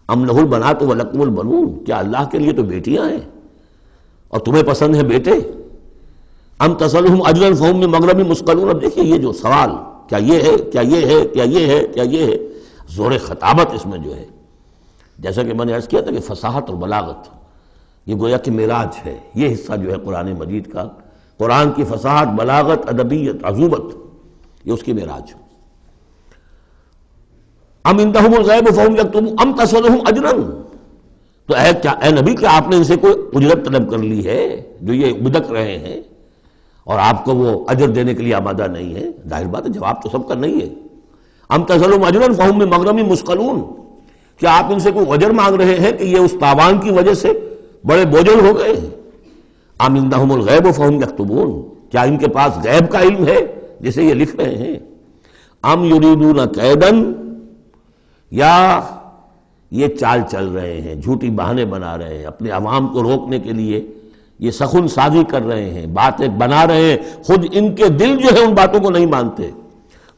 ام لہ البنات ولکم البنون، کیا اللہ کے لیے تو بیٹیاں ہیں اور تمہیں پسند ہیں بیٹے؟ ام تسألہم اجرا فہم من مغرم مثقلون، اب دیکھیے یہ جو سوال، کیا یہ ہے، کیا یہ ہے، کیا یہ ہے، کیا یہ ہے، زور خطابت اس میں جو ہے، جیسا کہ میں نے عرض کیا تھا کہ فصاحت اور بلاغت یہ گویا کہ معراج ہے، یہ حصہ جو ہے قرآن مجید کا، قرآن کی فصاحت، بلاغت، ادبیت، عذوبت، یہ اس کی معراج۔ ام عندہم الغیب فہم یکتبون ام تسألہم اجرا، تو اے نبی کیا آپ نے ان سے کوئی اجرت طلب کر لی ہے جو یہ بدک رہے ہیں اور آپ کو وہ اجر دینے کے لیے آمادہ نہیں ہے؟ ظاہر بات ہے جواب تو سب کا نہیں ہے۔ ام تسألہم اجرا فہم من مغرم مثقلون، کیا آپ ان سے کوئی اجر مانگ رہے ہیں کہ یہ اس تاوان کی وجہ سے بڑے بوجھل ہو گئے ہیں؟ ام عندہم الغیب فہم یکتبون، کیا ان کے پاس غیب کا علم ہے جسے یہ لکھ رہے ہیں؟ ام یریدون کیدا، یا یہ چال چل رہے ہیں، جھوٹی بہانے بنا رہے ہیں، اپنے عوام کو روکنے کے لیے یہ سخن سازی کر رہے ہیں، باتیں بنا رہے ہیں، خود ان کے دل جو ہے ان باتوں کو نہیں مانتے۔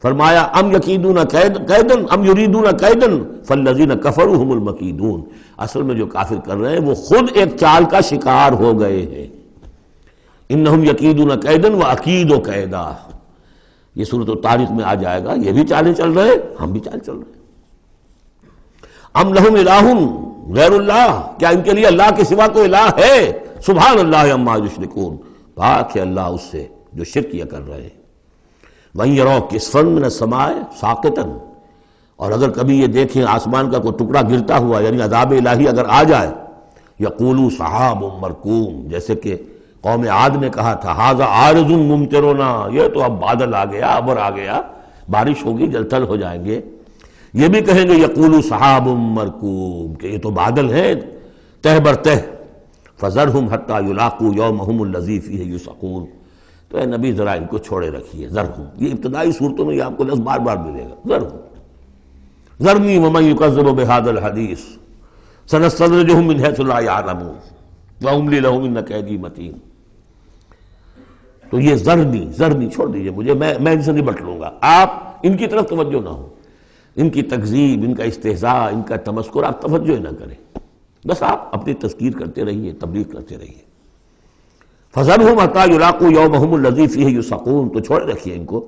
فرمایا ام یکیدون کیدا ام یریدون کیدا فالذین کفروا هم المکیدون، اصل میں جو کافر کر رہے ہیں وہ خود ایک چال کا شکار ہو گئے ہیں۔ انہم یکیدون کیدا واکید کیدا، یہ سورۃ الطارق میں آ جائے گا، یہ بھی چالیں چل رہے ہیں، ہم بھی چال چل رہے ہیں۔ ام لہم الہ غیر اللہ، کیا ان کے لیے اللہ کے سوا کوئی الہ ہے؟ سبحان اللہ عما یشرکون، پاک ہے اللہ اس سے جو شرک کیا کر رہے ہیں۔ وَإِن يَرَوْا كِسْفًا مِّنَ السَّمَاءِ سَاقِطًا، اور اگر کبھی یہ دیکھیں آسمان کا کوئی ٹکڑا گرتا ہوا، یعنی عذاب الہی اگر آ جائے، یقولوا سحاب مرکوم، جیسے کہ قوم عاد نے کہا تھا ھذا عارض ممطرنا، یہ تو اب بادل آ گیا، ابر آ گیا، بارش ہوگی، جل تھل ہو جائیں گے۔ یہ بھی کہیں گے یقولوا سحاب مرکوم، کہ یہ تو بادل ہیں تہ بر تہ، فذرہم حتی یلاقوا یومہم الذی فیہ یوثقون، تو اے نبی ذرا ان کو چھوڑے رکھیے، ذرہم، یہ ابتدائی صورتوں میں یہ آپ کو لفظ بار بار ملے گا، ذرہم، ذرنی ومن یکذب بہذا الحدیث سنستدرجہم من حیث لا یعلمون واملی لہم ان کیدی متین۔ تو یہ ذرنی چھوڑ دیجئے مجھے، میں ان سے نبٹ لوں گا، آپ ان کی طرف توجہ نہ ہو، ان کی تکذیب، ان کا استہزاء، ان کا تمسخر آپ توجہ نہ کریں، بس آپ اپنی تذکیر کرتے رہیے، تبلیغ کرتے رہیے۔ فَذَرْهُمْ حَتَّىٰ يُلَاقُوا يَوْمَهُمُ الَّذِي فِيهِ يُوثَقُونَ، تو چھوڑے رکھیے ان کو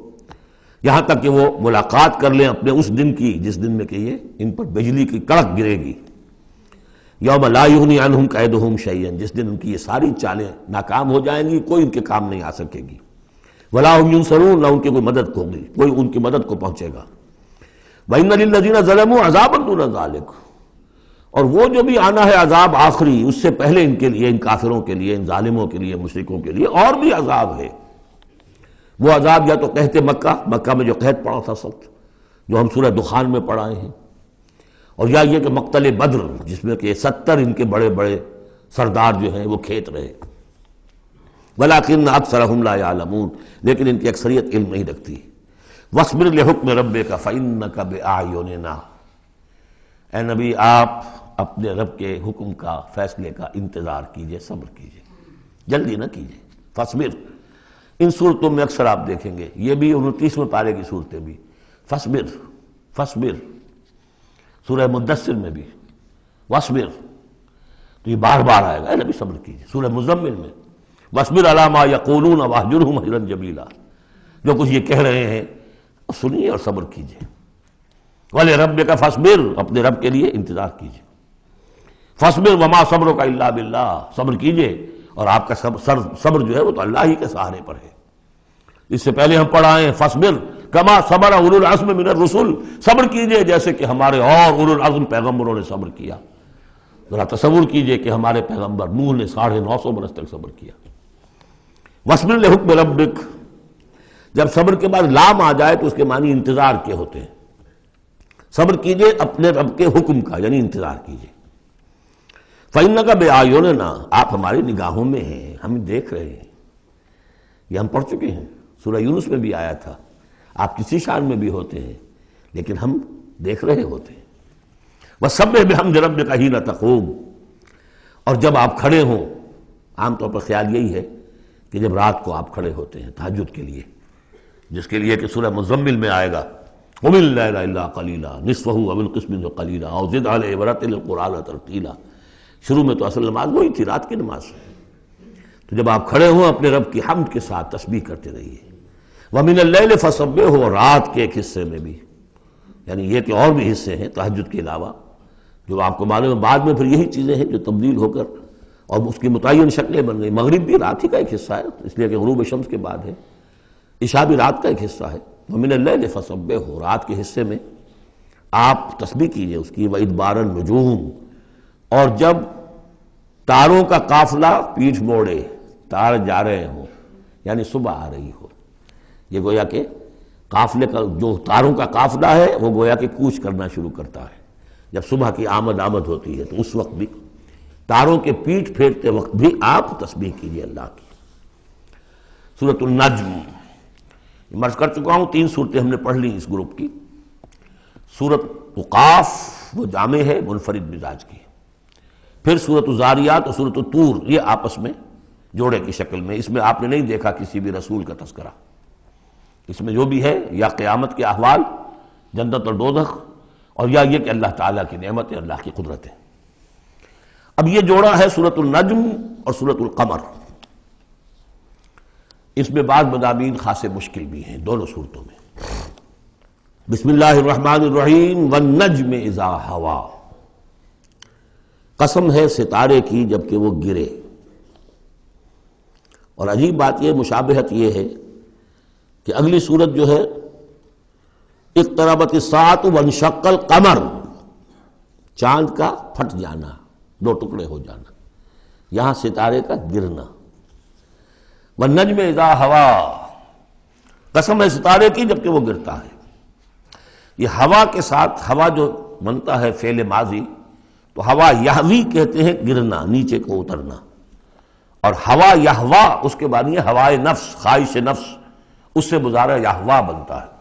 یہاں تک کہ وہ ملاقات کر لیں اپنے اس دن کی جس دن میں کہ یہ ان پر بجلی کی کڑک گرے گی۔ یوم لا یغنی عنہم کیدہم شیئا، جس دن ان کی یہ ساری چالیں ناکام ہو جائیں گی، کوئی ان کے کام نہیں آ سکے گی۔ ولا هم ینصرون، نہ ان کی کوئی مدد ہوگی، کوئی ان کی مدد کو پہنچے گا۔ وَإِنَّ لِلَّذِينَ ظَلَمُوا عَذَابًا دُونَ ذَلِكَ، اور وہ جو بھی آنا ہے عذاب آخری، اس سے پہلے ان کے لیے، ان کافروں کے لیے، ان ظالموں کے لیے، مشرکوں کے لیے اور بھی عذاب ہے۔ وہ عذاب یا تو قحط مکہ میں جو قحط پڑا تھا سخت، جو ہم سورہ دخان میں پڑھائے ہیں، اور یا یہ کہ مقتل بدر جس میں کہ 70 ان کے بڑے بڑے سردار جو ہیں وہ کھیت رہے۔ وَلَٰكِنَّ أَكْثَرَهُمْ لَا يَعْلَمُونَ، لیکن ان کی اکثریت علم نہیں رکھتی۔ وَاصْبِرْ لِحُكْمِ رَبِّكَ فَإِنَّكَ بِأَعْيُنِنَا، اے نبی آپ اپنے رب کے حکم کا، فیصلے کا انتظار کیجئے، صبر کیجئے، جلدی نہ کیجئے۔ فَاصْبِرْ، ان صورتوں میں اکثر آپ دیکھیں گے، یہ بھی 29ویں پارے کی صورتیں بھی، فَاصْبِرْ، سورہ مدثر میں بھی وَاصْبِرْ، تو یہ بار بار آئے گا، اے نبی صبر کیجئے۔ سورہ مزمل میں وَاصْبِرْ عَلَىٰ مَا يَقُولُونَ وَاهْجُرْهُمْ هَجْرًا جَمِيلًا، جو کچھ یہ کہہ رہے ہیں سنیے اور صبر کیجئے۔ وَلِرَبِّكَ فَاصْبِرْ، اپنے رب کے لیے انتظار کیجئے۔ فَاصْبِرْ وَمَا صَبْرُكَ إِلَّا بِاللَّهِ، صبر کیجئے اور آپ کا صبر جو ہے وہ تو اللہ ہی کے سہارے پر ہے۔ اس سے پہلے ہم پڑھائیں فَاصْبِرْ كَمَا صَبَرَ أُولُو الْعَزْمِ مِنَ الرُّسُلِ، صبر کیجئے جیسے کہ ہمارے اور اولو العزم پیغمبروں نے صبر کیا۔ ذرا تصور کیجئے کہ ہمارے پیغمبر نوح نے 950 برس تک صبر کیا۔ وَاصْبِرْ لِحُكْمِ رَبِّكَ، جب صبر کے بعد لام آ جائے تو اس کے معنی انتظار کے ہوتے ہیں۔ صبر کیجئے اپنے رب کے حکم کا، یعنی انتظار کیجئے۔ فَإِنَّكَ بِأَعْيُنِنَا، آپ ہماری نگاہوں میں ہیں، ہم دیکھ رہے ہیں، یہ ہم پڑھ چکے ہیں، سورہ یونس میں بھی آیا تھا، آپ کسی شان میں بھی ہوتے ہیں لیکن ہم دیکھ رہے ہوتے ہیں۔ وَسَبِّحْ بِحَمْدِ رَبِّكَ حِينَ تَقُومُ، اور جب آپ کھڑے ہوں، عام طور پر خیال یہی ہے کہ جب رات کو آپ کھڑے ہوتے ہیں تہجد کے لیے، جس کے لیے کہ سورہ مزمل میں آئے گا قُمِ اللَّيْلَ إِلَّا قَلِيلًا نِصْفَهُ أَوِ انقُصْ مِنْهُ قَلِيلًا أَوْ زِدْ عَلَيْهِ وَرَتِّلِ الْقُرْآنَ تَرْتِيلًا۔ شروع میں تو اصل نماز وہی تھی، رات کی نماز، تو جب آپ کھڑے ہوں اپنے رب کی حمد کے ساتھ تسبیح کرتے رہیے۔ وَمِنَ اللَّيْلِ فَسَبِّحْهُ، رات کے ایک حصے میں بھی، یعنی یہ کہ اور بھی حصے ہیں تہجد کے علاوہ، جو آپ کو معلوم ہے بعد میں پھر یہی چیزیں ہیں جو تبدیل ہو کر اور اس کی متعین شکلیں بن گئی۔ مغرب بھی رات ہی کا ایک حصہ ہے، اس لیے کہ غروب شمس کے بعد ہے، عشاء بھی رات کا ایک حصہ ہے۔ وَمِنَ اللَّيْلِ فَسَبِّحْهُ، رات کے حصے میں آپ تسبیح کیجئے اس کی، وَإِدْبَارَ النُّجُومِ، اور جب تاروں کا قافلہ پیٹھ موڑے، تار جا رہے ہوں یعنی صبح آ رہی ہو، یہ گویا کہ قافلے کا جو تاروں کا قافلہ ہے وہ گویا کہ کوچ کرنا شروع کرتا ہے جب صبح کی آمد ہوتی ہے، تو اس وقت بھی تاروں کے پیٹھ پھیرتے وقت بھی آپ تسبیح کیجئے اللہ کی۔ سورۃ النجم مرض کر چکا ہوں، 3 صورتیں ہم نے پڑھ لی اس گروپ کی۔ سورۃ قاف وہ جامع ہے، منفرد مزاج کی، پھر سورۃ الذاریات اور سورۃ الطور، یہ آپس میں جوڑے کی شکل میں، اس میں آپ نے نہیں دیکھا کسی بھی رسول کا تذکرہ، اس میں جو بھی ہے یا قیامت کے احوال، جنت اور دوزخ، اور یا یہ کہ اللہ تعالیٰ کی نعمت ہے، اللہ کی قدرت ہے۔ اب یہ جوڑا ہے سورۃ النجم اور سورۃ القمر، اس میں بعض مضامین خاصے مشکل بھی ہیں دونوں صورتوں میں۔ بسم اللہ الرحمن الرحیم، والنجم اذا ہوا، قسم ہے ستارے کی جب کہ وہ گرے۔ اور عجیب بات یہ، مشابہت یہ ہے کہ اگلی صورت جو ہے اقتربت الساعۃ وانشق القمر، چاند کا پھٹ جانا، 2 ٹکڑے ہو جانا، یہاں ستارے کا گرنا۔ والنجم اذا ہوا، قسم ہے ستارے کی جب کہ وہ گرتا ہے۔ یہ ہوا کے ساتھ، ہوا جو بنتا ہے فعل ماضی، تو ہوا یہوی کہتے ہیں گرنا، نیچے کو اترنا، اور ہوا یہوا اس کے بعد یہ ہوائے نفس، خواہش نفس، اس سے مضارع یہوا بنتا ہے۔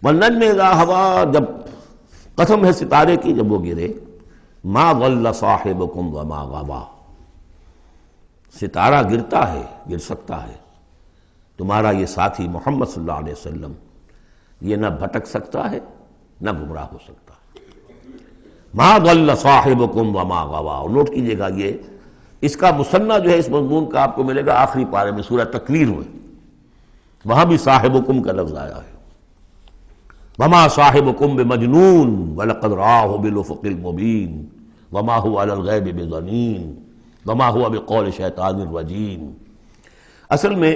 والنجم اذا ہوا، جب قسم ہے ستارے کی جب وہ گرے، ما ضل صاحبکم وما غوا، ستارہ گرتا ہے، گر سکتا ہے، تمہارا یہ ساتھی محمد صلی اللہ علیہ وسلم یہ نہ بھٹک سکتا ہے نہ گمراہ ہو سکتا ہے۔ ما ضل صاحبکم وما غوا، اور نوٹ کیجئے گا یہ اس کا مثنیٰ جو ہے اس مضمون کا آپ کو ملے گا آخری پارے میں سورہ تکویر میں، وہاں بھی صاحبکم کا لفظ آیا ہے۔ وما صاحبکم بمجنون ولقد رآہ بالافق المبین وما هو علی الغیب بضنین وما هو بقول شیطان الرجیم۔ اصل میں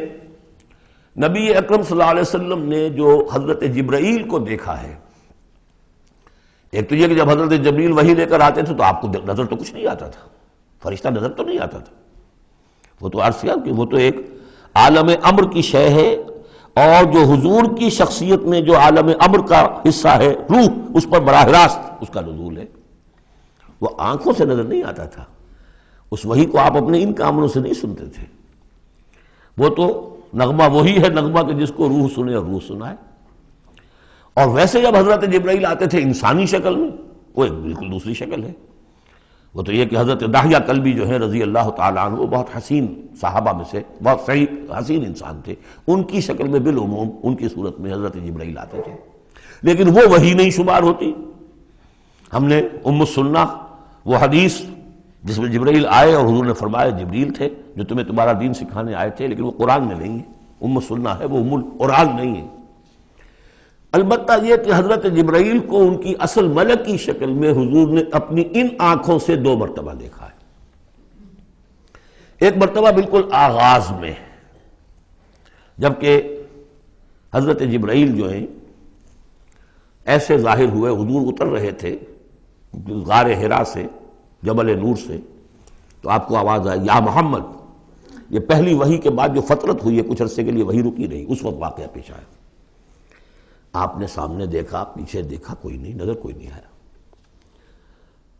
نبی اکرم صلی اللہ علیہ وسلم نے جو حضرت جبرائیل کو دیکھا ہے، ایک تو یہ کہ جب حضرت جبرائیل وحی لے کر آتے تھے تو آپ کو نظر تو کچھ نہیں آتا تھا، فرشتہ نظر تو نہیں آتا تھا، وہ تو عرض کیا کہ وہ تو ایک عالم امر کی شے ہے، اور جو حضور کی شخصیت میں جو عالم امر کا حصہ ہے، روح، اس پر براہ راست اس کا نزول ہے، وہ آنکھوں سے نظر نہیں آتا تھا، اس وحی کو آپ اپنے ان کاموں سے نہیں سنتے تھے، وہ تو نغمہ وہی ہے نغمہ کہ جس کو روح سنے اور روح سنائے۔ اور ویسے جب حضرت جبرائیل آتے تھے انسانی شکل میں، وہ ایک بالکل دوسری شکل ہے، وہ تو یہ کہ حضرت داہیہ کلبی جو ہیں رضی اللہ تعالیٰ عنہ، وہ بہت حسین صحابہ میں سے بہت صحیح حسین انسان تھے، ان کی شکل میں بالعموم ان کی صورت میں حضرت جبرائیل آتے تھے، لیکن وہ وحی نہیں شمار ہوتی۔ ہم نے ام السنہ وہ حدیث جس میں جبرائیل آئے اور حضور نے فرمایا جبریل تھے جو تمہیں تمہارا دین سکھانے آئے تھے، لیکن وہ قرآن میں نہیں ہے، ام السنہ ہے، وہ ام القرآن نہیں ہے۔ البتہ یہ کہ حضرت جبرائیل کو ان کی اصل ملکی شکل میں حضور نے اپنی ان آنکھوں سے 2 مرتبہ دیکھا ہے۔ ایک مرتبہ بالکل آغاز میں، جبکہ حضرت جبرائیل جو ہیں ایسے ظاہر ہوئے، حضور اتر رہے تھے غار حرا سے، جبل نور سے، تو آپ کو آواز آئی یا محمد۔ یہ پہلی وحی کے بعد جو فترت ہوئی ہے، کچھ عرصے کے لیے وحی رکی رہی، اس وقت واقعہ پیش آیا۔ آپ نے سامنے دیکھا، پیچھے دیکھا، کوئی نہیں، نظر کوئی نہیں آیا۔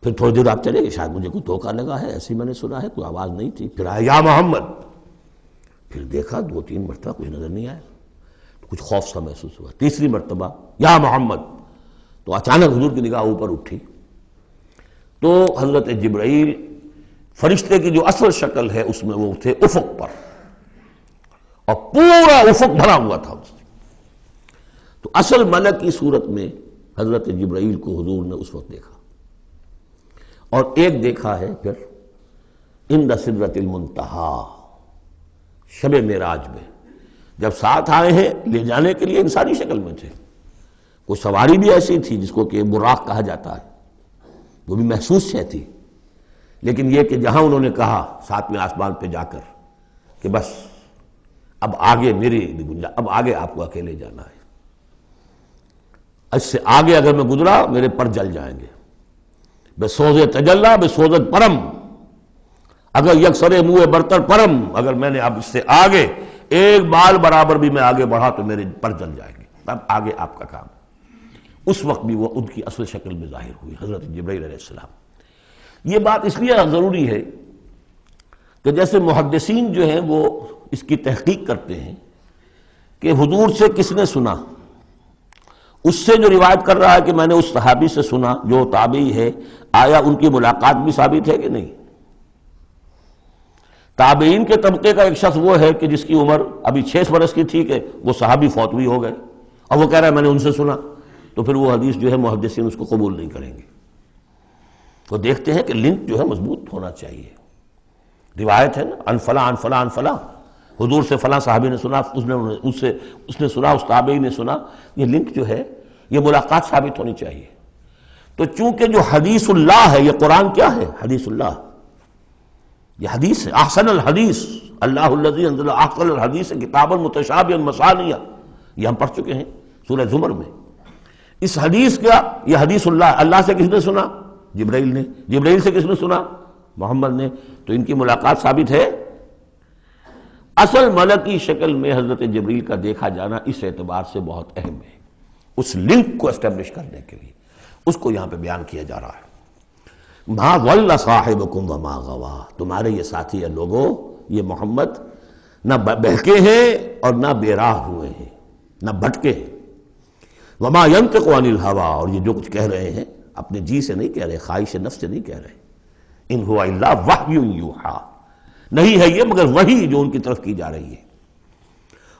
پھر تھوڑی دیر آپ چلے گئے، شاید مجھے کوئی دھوکہ لگا ہے، ایسے ہی میں نے سنا ہے، کوئی آواز نہیں تھی، پھر آیا یا محمد، پھر دیکھا 2-3 مرتبہ کوئی نظر نہیں آیا، تو کچھ خوف سا محسوس ہوا۔ تیسری مرتبہ یا محمد، تو اچانک حضور کی نگاہ اوپر اٹھی، تو حضرت جبرائیل فرشتے کی جو اصل شکل ہے اس میں وہ تھے افق پر، اور پورا افق بھرا ہوا تھا اس سے۔ تو اصل ملک کی صورت میں حضرت جبرائیل کو حضور نے اس وقت دیکھا، اور ایک دیکھا ہے پھر عند سدرۃ المنتہا، شب معراج میں، جب ساتھ آئے ہیں لے جانے کے لیے انسانی شکل میں تھے، کوئی سواری بھی ایسی تھی جس کو کہ براق کہا جاتا ہے، وہ بھی محسوس شے تھی، لیکن یہ کہ جہاں انہوں نے کہا 7ویں آسمان پہ جا کر کہ بس اب آگے میری گنجائش، اب آگے آپ کو اکیلے جانا ہے، اس سے آگے اگر میں گزرا میرے پر جل جائیں گے. بے سوز تجلا بے سوزت پرم، اگر یکسر منہ برتر پرم، اگر میں نے اب اس سے آگے ایک بال برابر بھی میں آگے بڑھا تو میرے پر جل جائیں گے. اب آگے آپ کا کام. اس وقت بھی وہ ان کی اصل شکل میں ظاہر ہوئی حضرت جبرائیل علیہ السلام. یہ بات اس لیے ضروری ہے کہ جیسے محدثین جو ہیں وہ اس کی تحقیق کرتے ہیں کہ حضور سے کس نے سنا، اس سے جو روایت کر رہا ہے کہ میں نے اس صحابی سے سنا جو تابعی ہے، آیا ان کی ملاقات بھی ثابت ہے کہ نہیں؟ تابعین کے طبقے کا ایک شخص وہ ہے کہ جس کی عمر ابھی 6 برس کی تھی کہ وہ صحابی فوت بھی ہو گئے، اور وہ کہہ رہا ہے میں نے ان سے سنا، تو پھر وہ حدیث جو ہے محدثین اس کو قبول نہیں کریں گے. وہ دیکھتے ہیں کہ لنک جو ہے مضبوط ہونا چاہیے. روایت ہے نا، ان فلاں ان فلاں ان فلاں، حضور سے فلاں صحابی نے سنا، اس نے سنا، اس تابعی نے سنا. یہ لنک جو ہے یہ ملاقات ثابت ہونی چاہیے. تو چونکہ جو حدیث اللہ ہے، یہ قرآن کیا ہے؟ حدیث اللہ. یہ حدیث ہے، احسن الحدیث اللہ الذی انزل احسن الحدیث کتابا متشابہا مثانیہ، یہ ہم پڑھ چکے ہیں سورہ زمر میں. اس حدیث کا یہ حدیث اللہ سے کس نے سنا؟ جبرائیل نے. جبرائیل سے کس نے سنا؟ محمد نے. تو ان کی ملاقات ثابت ہے. اصل ملکی شکل میں حضرت جبرائیل کا دیکھا جانا اس اعتبار سے بہت اہم ہے، اس لنک کو اسٹیبلش کرنے کے لیے اس کو یہاں پہ بیان کیا جا رہا ہے. ما ضل صاحبکم وما غوا، تمہارے یہ ساتھی ہیں لوگوں، یہ محمد نہ بہکے ہیں اور نہ بے راہ ہوئے ہیں، نہ بھٹکے ہیں. وما ينطق عن الهوى، اور یہ جو کچھ کہہ رہے ہیں اپنے جی سے نہیں کہہ رہے، خواہش نفس سے نہیں کہہ رہے. ان هو الا وحی یوحی، نہیں ہے یہ مگر وحی جو ان کی طرف کی جا رہی ہے.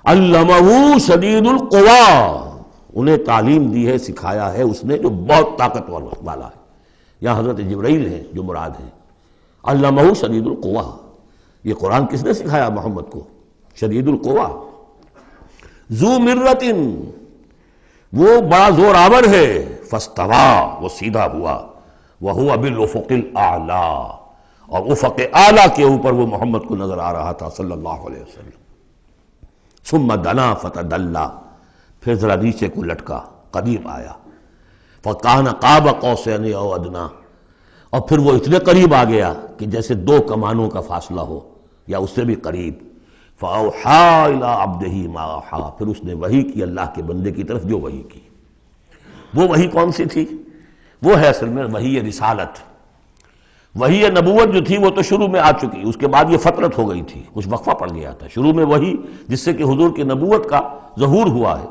علمہ شدید القوی، انہیں تعلیم دی ہے، سکھایا ہے اس نے جو بہت طاقتور والا ہے. یہاں حضرت جبرائیل ہیں جو مراد ہیں. علمہ شدید القوی، یہ قرآن کس نے سکھایا محمد کو؟ شدید القوی. ذو مرۃ، وہ بڑا زور آور ہے. فاستوی، وہ سیدھا ہوا. وہو بالافق الاعلی، اور افق اعلیٰ کے اوپر وہ محمد کو نظر آ رہا تھا صلی اللہ علیہ وسلم. ثم دنا فتدلی، پھر ذرا نیچے کو لٹکا، قریب آیا. فکان قاب قوسین او ادنی، اور پھر وہ اتنے قریب آ گیا کہ جیسے 2 کمانوں کا فاصلہ ہو یا اس سے بھی قریب. فاوحی الی عبدہ ما اوحی، پھر اس نے وحی کی اللہ کے بندے کی طرف جو وحی کی. وہ وحی کون سی تھی؟ وہ ہے اصل میں وحی رسالت. وحی نبوت جو تھی وہ تو شروع میں آ چکی، اس کے بعد یہ فترت ہو گئی تھی، کچھ وقفہ پڑ گیا تھا. شروع میں وحی جس سے کہ حضور کی نبوت کا ظہور ہوا ہے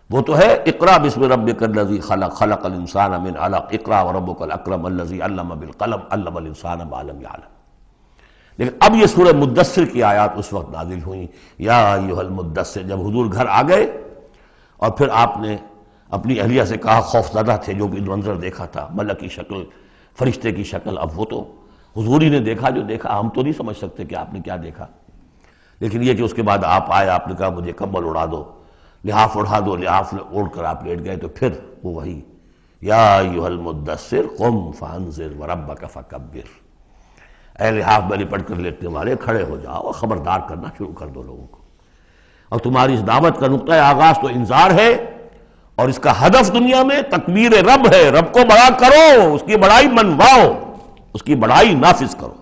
وہ تو ہے اقرا بسم ربک الذی خلق، خلق الانسان من علق، اقرا وربک الاکرم الذی علم بالقلم، علم الانسان ما لم یعلم. لیکن اب یہ سورہ مدثر کی آیات اس وقت نازل ہوئیں. یا ایھا المدثر، جب حضور گھر آ گئے اور پھر آپ نے اپنی اہلیہ سے کہا، خوف زدہ تھے جو بھی منظر دیکھا تھا، ملک کی شکل، فرشتے کی شکل. اب وہ تو حضور ہی نے دیکھا جو دیکھا، ہم تو نہیں سمجھ سکتے کہ آپ نے کیا دیکھا. لیکن یہ کہ اس کے بعد آپ آئے، آپ نے کہا مجھے کمبل اڑا دو، لحاف اڑا دو، لحاف اوڑھ کر آپ لیٹ گئے. تو پھر وہ وہی یا ایھا المدثر قم فانذر وربک فکبر، اے لحاف میں لپٹ کر لیٹنے والے کھڑے ہو جاؤ اور خبردار کرنا شروع کر دو لوگوں کو. اور تمہاری اس دعوت کا نقطہ آغاز تو انذار ہے، اور اس کا ہدف دنیا میں تکبیر رب ہے. رب کو بڑا کرو، اس کی بڑائی منواؤ، اس کی بڑائی نافذ کرو.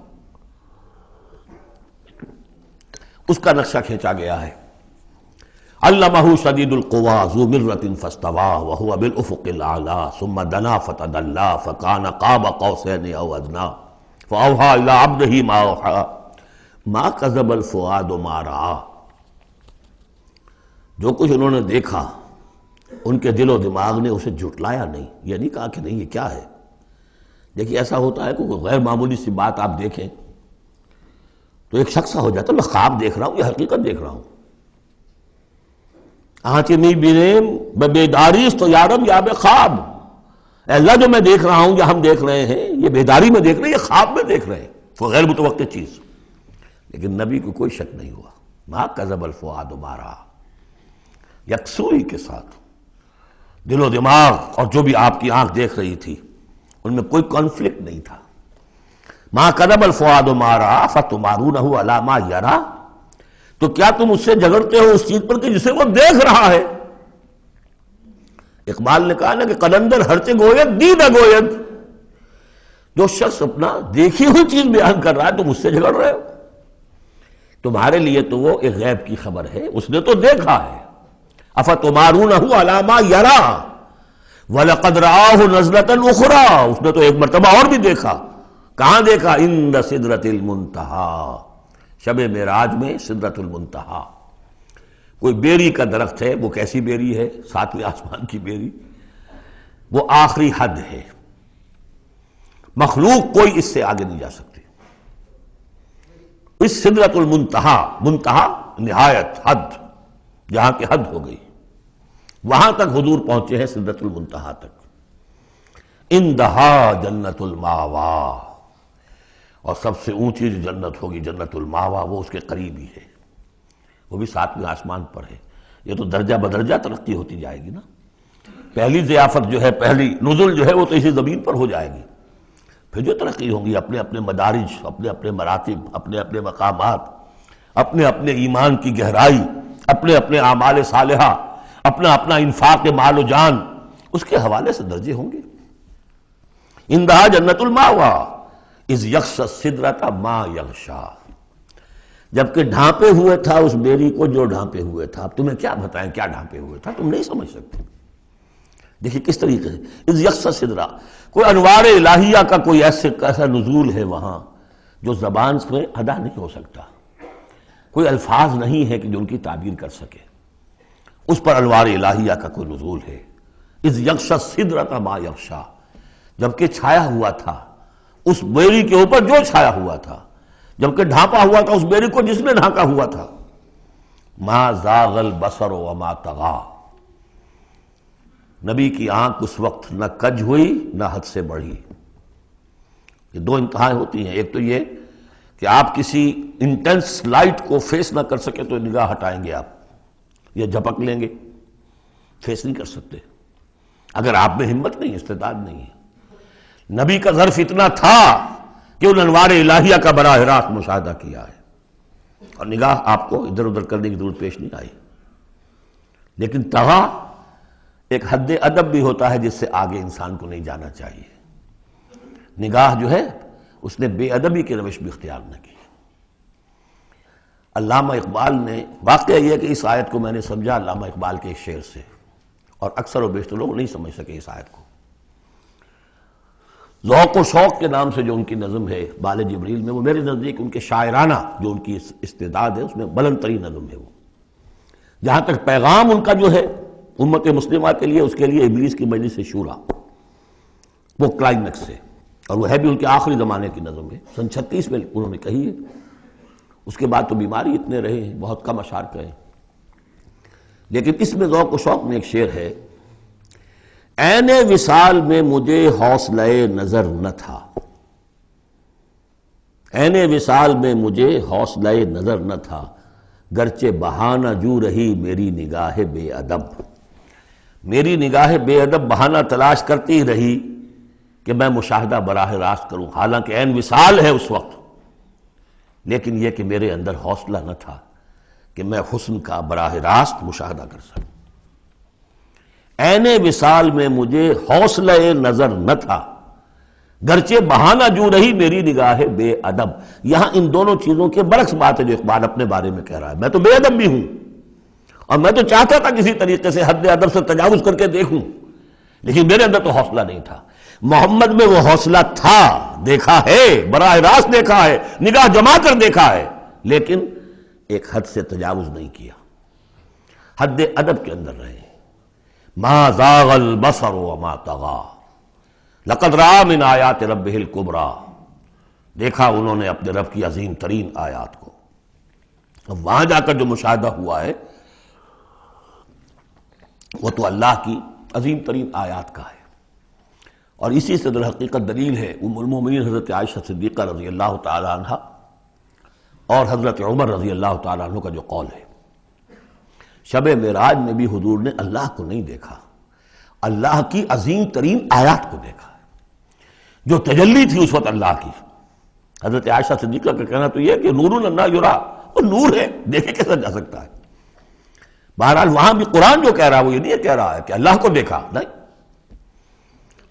اس کا نقشہ کھینچا گیا ہے. علمہ شدید القوی ذو مرۃ فاستوی وہو بالافق الاعلی ثم دنا فتدلی فکان قاب قوسین او ادنی فاوحی الی عبدہ ما اوحی ما کذب الفؤاد ما رأی. جو کچھ انہوں نے دیکھا ان کے دل و دماغ نے اسے جھٹلایا نہیں. یہ نہیں کہا کہ نہیں یہ کیا ہے. دیکھیے ایسا ہوتا ہے کہ کوئی غیر معمولی سی بات آپ دیکھیں تو ایک شخص ہو جاتا ہے میں خواب دیکھ رہا ہوں یا حقیقت دیکھ رہا ہوں. آنچ می بینیم بیداریست تو یارم یا بے خواب، اے اللہ جو میں دیکھ رہا ہوں یا ہم دیکھ رہے ہیں یہ بیداری میں دیکھ رہے ہیں، یہ خواب میں دیکھ رہے ہیں. وہ غیر متوقع چیز. لیکن نبی کو کوئی شک نہیں ہوا. ما کذب الفؤاد ما رأی، یکسوئی کے ساتھ دل و دماغ اور جو بھی آپ کی آنکھ دیکھ رہی تھی ان میں کوئی کانفلکٹ نہیں تھا. ما کذب الفؤاد ما رأی فتمارونہ علی ما یری، تو کیا تم اس سے جھگڑتے ہو اس چیز پر کہ جسے وہ دیکھ رہا ہے. اقبال نے کہا نا کہ قلندر ہرچے گوید دید گوید، جو شخص اپنا دیکھی ہوئی چیز بیان کر رہا ہے تم اس سے جھگڑ رہے ہو. تمہارے لیے تو وہ ایک غیب کی خبر ہے، اس نے تو دیکھا ہے. افتمارونہ علی ما یری وَلَقَدْ رَآهُ نَزْلَةً أُخْرَىٰ، اس نے تو ایک مرتبہ اور بھی دیکھا. کہاں دیکھا؟ عند سدرۃ المنتہیٰ، شب معراج میں سدرۃ المنتہیٰ. کوئی بیری کا درخت ہے، وہ کیسی بیری ہے؟ ساتویں آسمان کی بیری، وہ آخری حد ہے. مخلوق کوئی اس سے آگے نہیں جا سکتی. اس سدرۃ المنتہیٰ، منتہا نہایت، حد، جہاں کی حد ہو گئی، وہاں تک حضور پہنچے ہیں، سدرۃ المنتہیٰ تک. اندہا جنت الماوا، اور سب سے اونچی جو جنت ہوگی جنت الماوا، وہ اس کے قریب ہی ہے، وہ بھی ساتویں آسمان پر ہے. یہ تو درجہ بدرجہ ترقی ہوتی جائے گی نا. پہلی ضیافت جو ہے، پہلی نزل جو ہے، وہ تو اسی زمین پر ہو جائے گی. پھر جو ترقی ہوں گی، اپنے اپنے مدارج، اپنے اپنے مراتب، اپنے اپنے مقامات، اپنے اپنے ایمان کی گہرائی، اپنے اپنے اعمال صالحہ، اپنا اپنا انفاق مال و جان، اس کے حوالے سے درجے ہوں گے. اندہا جنت الماوا اذ یغشی السدرۃ ما یغشی، جبکہ ڈھانپے ہوئے تھا اس بیری کو جو ڈھانپے ہوئے تھا. اب تمہیں کیا بتائیں کیا ڈھانپے ہوئے تھا، تم نہیں سمجھ سکتے. دیکھیے کس طریقے سے اذ یغشی السدرہ، کوئی انوار الہیہ کا کوئی ایسا نزول ہے وہاں جو زبان سے ادا نہیں ہو سکتا. کوئی الفاظ نہیں ہے کہ جو ان کی تعبیر کر سکے. اس پر انوار الہیہ کا کوئی نزول ہے. اذ یغشی السدرۃ ما یغشی، جبکہ چھایا ہوا تھا اس بیری کے اوپر جو چھایا ہوا تھا، جبکہ ڈھانپا ہوا تھا اس بیری کو جس نے ڈھانکا ہوا تھا. ما زاغ البصر وما طغی، نبی کی آنکھ اس وقت نہ کج ہوئی نہ حد سے بڑھی. یہ دو انتہائیں ہوتی ہیں. ایک تو یہ کہ آپ کسی انٹینس لائٹ کو فیس نہ کر سکے تو نگاہ ہٹائیں گے آپ، یا جھپک لیں گے، فیس نہیں کر سکتے اگر آپ میں ہمت نہیں، استعداد نہیں ہے. نبی کا ظرف اتنا تھا کہ ان انوار الہیہ کا براہ راست مشاہدہ کیا ہے، اور نگاہ آپ کو ادھر ادھر کرنے کی ضرورت پیش نہیں آئی. لیکن طغا ایک حد ادب بھی ہوتا ہے جس سے آگے انسان کو نہیں جانا چاہیے. نگاہ جو ہے اس نے بے ادبی کی روش بھی اختیار نہ کی. علامہ اقبال نے، واقعہ یہ ہے کہ اس آیت کو میں نے سمجھا علامہ اقبال کے ایک شعر سے، اور اکثر و بیشتر لوگ نہیں سمجھ سکے اس آیت کو. ذوق و شوق کے نام سے جو ان کی نظم ہے بال جبریل میں، وہ میرے نزدیک ان کے شاعرانہ جو ان کی استعداد ہے اس میں بلند ترین نظم ہے. وہ جہاں تک پیغام ان کا جو ہے امت مسلمہ کے لیے، اس کے لیے ابلیس کی مجلس شورا، وہ کلائمیکس ہے، اور وہ ہے بھی ان کے آخری زمانے کی نظم ہے. سن 36 میں انہوں نے کہی ہے. اس کے بعد تو بیماری اتنے رہے ہیں، بہت کم اشعار کہے. لیکن اس میں ذوق و شوق میں ایک شعر ہے: عین وصال میں مجھے حوصلہ نظر نہ تھا، عین وصال میں مجھے حوصلہ نظر نہ تھا، گرچہ بہانہ جو رہی میری نگاہ بے ادب. میری نگاہ بے ادب بہانہ تلاش کرتی رہی کہ میں مشاہدہ براہ راست کروں، حالانکہ عین وصال ہے اس وقت، لیکن یہ کہ میرے اندر حوصلہ نہ تھا کہ میں حسن کا براہ راست مشاہدہ کر سکوں. عین وصال میں مجھے حوصلہ نظر نہ تھا، گرچہ بہانہ جو رہی میری نگاہ بے ادب. یہاں ان دونوں چیزوں کے برعکس بات ہے جو اقبال اپنے بارے میں کہہ رہا ہے. میں تو بے ادب بھی ہوں، اور میں تو چاہتا تھا کسی طریقے سے حد ادب سے تجاوز کر کے دیکھوں، لیکن میرے اندر تو حوصلہ نہیں تھا. محمد میں وہ حوصلہ تھا، دیکھا ہے، براہ راست دیکھا ہے، نگاہ جما کر دیکھا ہے، لیکن ایک حد سے تجاوز نہیں کیا، حد ادب کے اندر رہے. ما زاغ البصر وما طغى لقد رأى من آیات ربہ الکبریٰ، دیکھا انہوں نے اپنے رب کی عظیم ترین آیات کو. اب وہاں جا کر جو مشاہدہ ہوا ہے وہ تو اللہ کی عظیم ترین آیات کا ہے. اور اسی سے در حقیقت دلیل ہے ام المومنین حضرت عائشہ صدیقہ رضی اللہ تعالی عنہ اور حضرت عمر رضی اللہ تعالی عنہ کا جو قول ہے. شب معراج میں بھی حضور نے اللہ کو نہیں دیکھا، اللہ کی عظیم ترین آیات کو دیکھا جو تجلی تھی اس وقت اللہ کی. حضرت عائشہ صدیقہ کا کہنا تو یہ کہ نور لا یرا، وہ نور ہے، دیکھے کیسا جا سکتا ہے. بہرحال وہاں بھی قرآن جو کہہ رہا ہے وہ یہ نہیں کہہ رہا ہے کہ اللہ کو دیکھا، نہیں.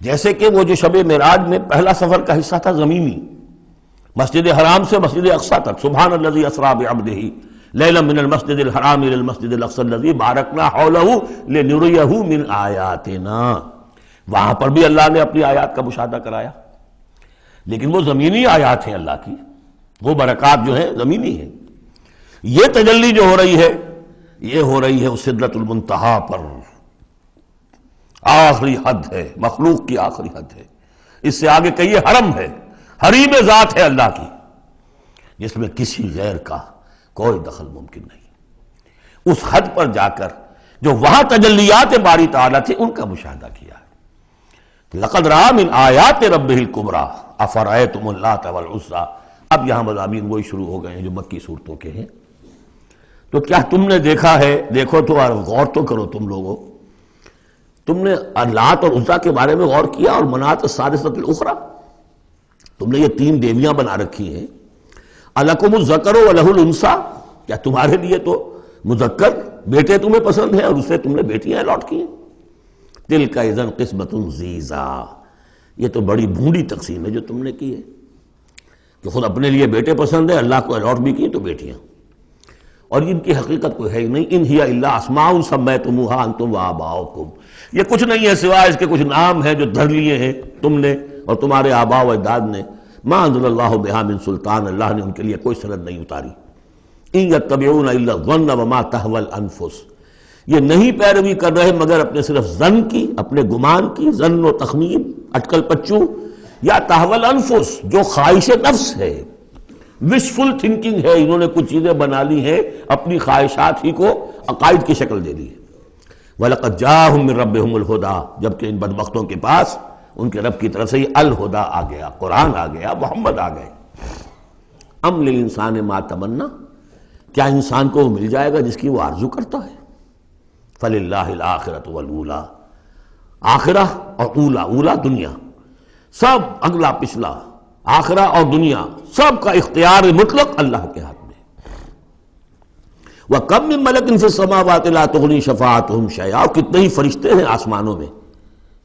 جیسے کہ وہ جو شب معراج میں پہلا سفر کا حصہ تھا زمینی، مسجد حرام سے مسجد اقصی تک، سبحان الذی اسری بعبدہ لیلا من المسجد الحرام الى المسجد الاقصی الذی بارکنا حولہ لنریہ من آیاتنا. وہاں پر بھی اللہ نے اپنی آیات کا مشاہدہ کرایا، لیکن وہ زمینی آیات ہیں اللہ کی، وہ برکات جو ہیں زمینی ہیں. یہ تجلی جو ہو رہی ہے یہ ہو رہی ہے اس سدرۃ المنتہا پر، آخری حد ہے، مخلوق کی آخری حد ہے. اس سے آگے کہیے حرم ہے، حریم ذات ہے اللہ کی، جس میں کسی غیر کا کوئی دخل ممکن نہیں. اس حد پر جا کر جو وہاں تجلیات باری تعالیٰ تھے ان کا مشاہدہ کیا ہے. لقد رأى من آیات ربہ الکبریٰ افرأیتم اللات والعزیٰ. اب یہاں مضامین وہی شروع ہو گئے ہیں جو مکی صورتوں کے ہیں. تو کیا تم نے دیکھا ہے؟ دیکھو تو غور تو کرو تم لوگوں، تم نے لات اور عزیٰ کے بارے میں غور کیا، اور منات الثالثۃ الاخری، تم نے یہ تین دیویاں بنا رکھی ہیں. الکم الذکر ولہ الانثیٰ، کیا تمہارے لیے تو مذکر بیٹے تمہیں پسند ہیں اور اسے تم نے بیٹیاں لوٹ کی ہیں. تلک اذا قسمۃ ضیزیٰ، یہ تو بڑی بھونڈی تقسیم ہے جو تم نے کی ہے کہ خود اپنے لیے بیٹے پسند ہے، اللہ کو الاٹ بھی کی تو بیٹیاں، اور ان کی حقیقت کوئی ہے ہی نہیں. ان ہی الا اسماء سمیتموها انتم وآباؤکم، یہ کچھ نہیں ہے سوائے اس کے کچھ نام ہیں جو دھر لیے ہیں تم نے اور تمہارے آباء و اجداد نے. ما انزل اللہ بہا من سلطان، اللہ نے ان کے لیے کوئی سند نہیں اتاری. ان یتبعون الا الظن وما تهوى الانفس، یہ نہیں پیروی کر رہے مگر اپنے صرف ظن کی، اپنے گمان کی، ظن و تخمین، اٹکل پچو، یا تهوى الانفس جو خواہش نفس ہے، وشفل تھنکنگ ہے. انہوں نے کچھ چیزیں بنا لی ہیں، اپنی خواہشات ہی کو عقائد کی شکل دے دی ہے. وَلَقَدْ جَاءَهُم مِّن رَّبِّهُمُ الْهُدَىٰ، جبکہ ان بدبختوں کے پاس ان کے رب کی طرف سے یہ الہدا آ گیا، قرآن آ گیا، محمد آ گئے. ام للانسان ما تمنا، کیا انسان کو وہ مل جائے گا جس کی وہ آرزو کرتا ہے. فللہ الآخرۃ والأولیٰ، آخرہ اور اولا، اولا دنیا، سب اگلا پچھلا، آخرہ اور دنیا سب کا اختیار مطلق اللہ کے ہاتھ میں. وَكَم مِّن مَلَكٍ فِي السَّمَاوَاتِ لَا تُغْنِي شَفَاعَتُهُمْ شَيْئًا، اور کتنے ہی فرشتے ہیں آسمانوں میں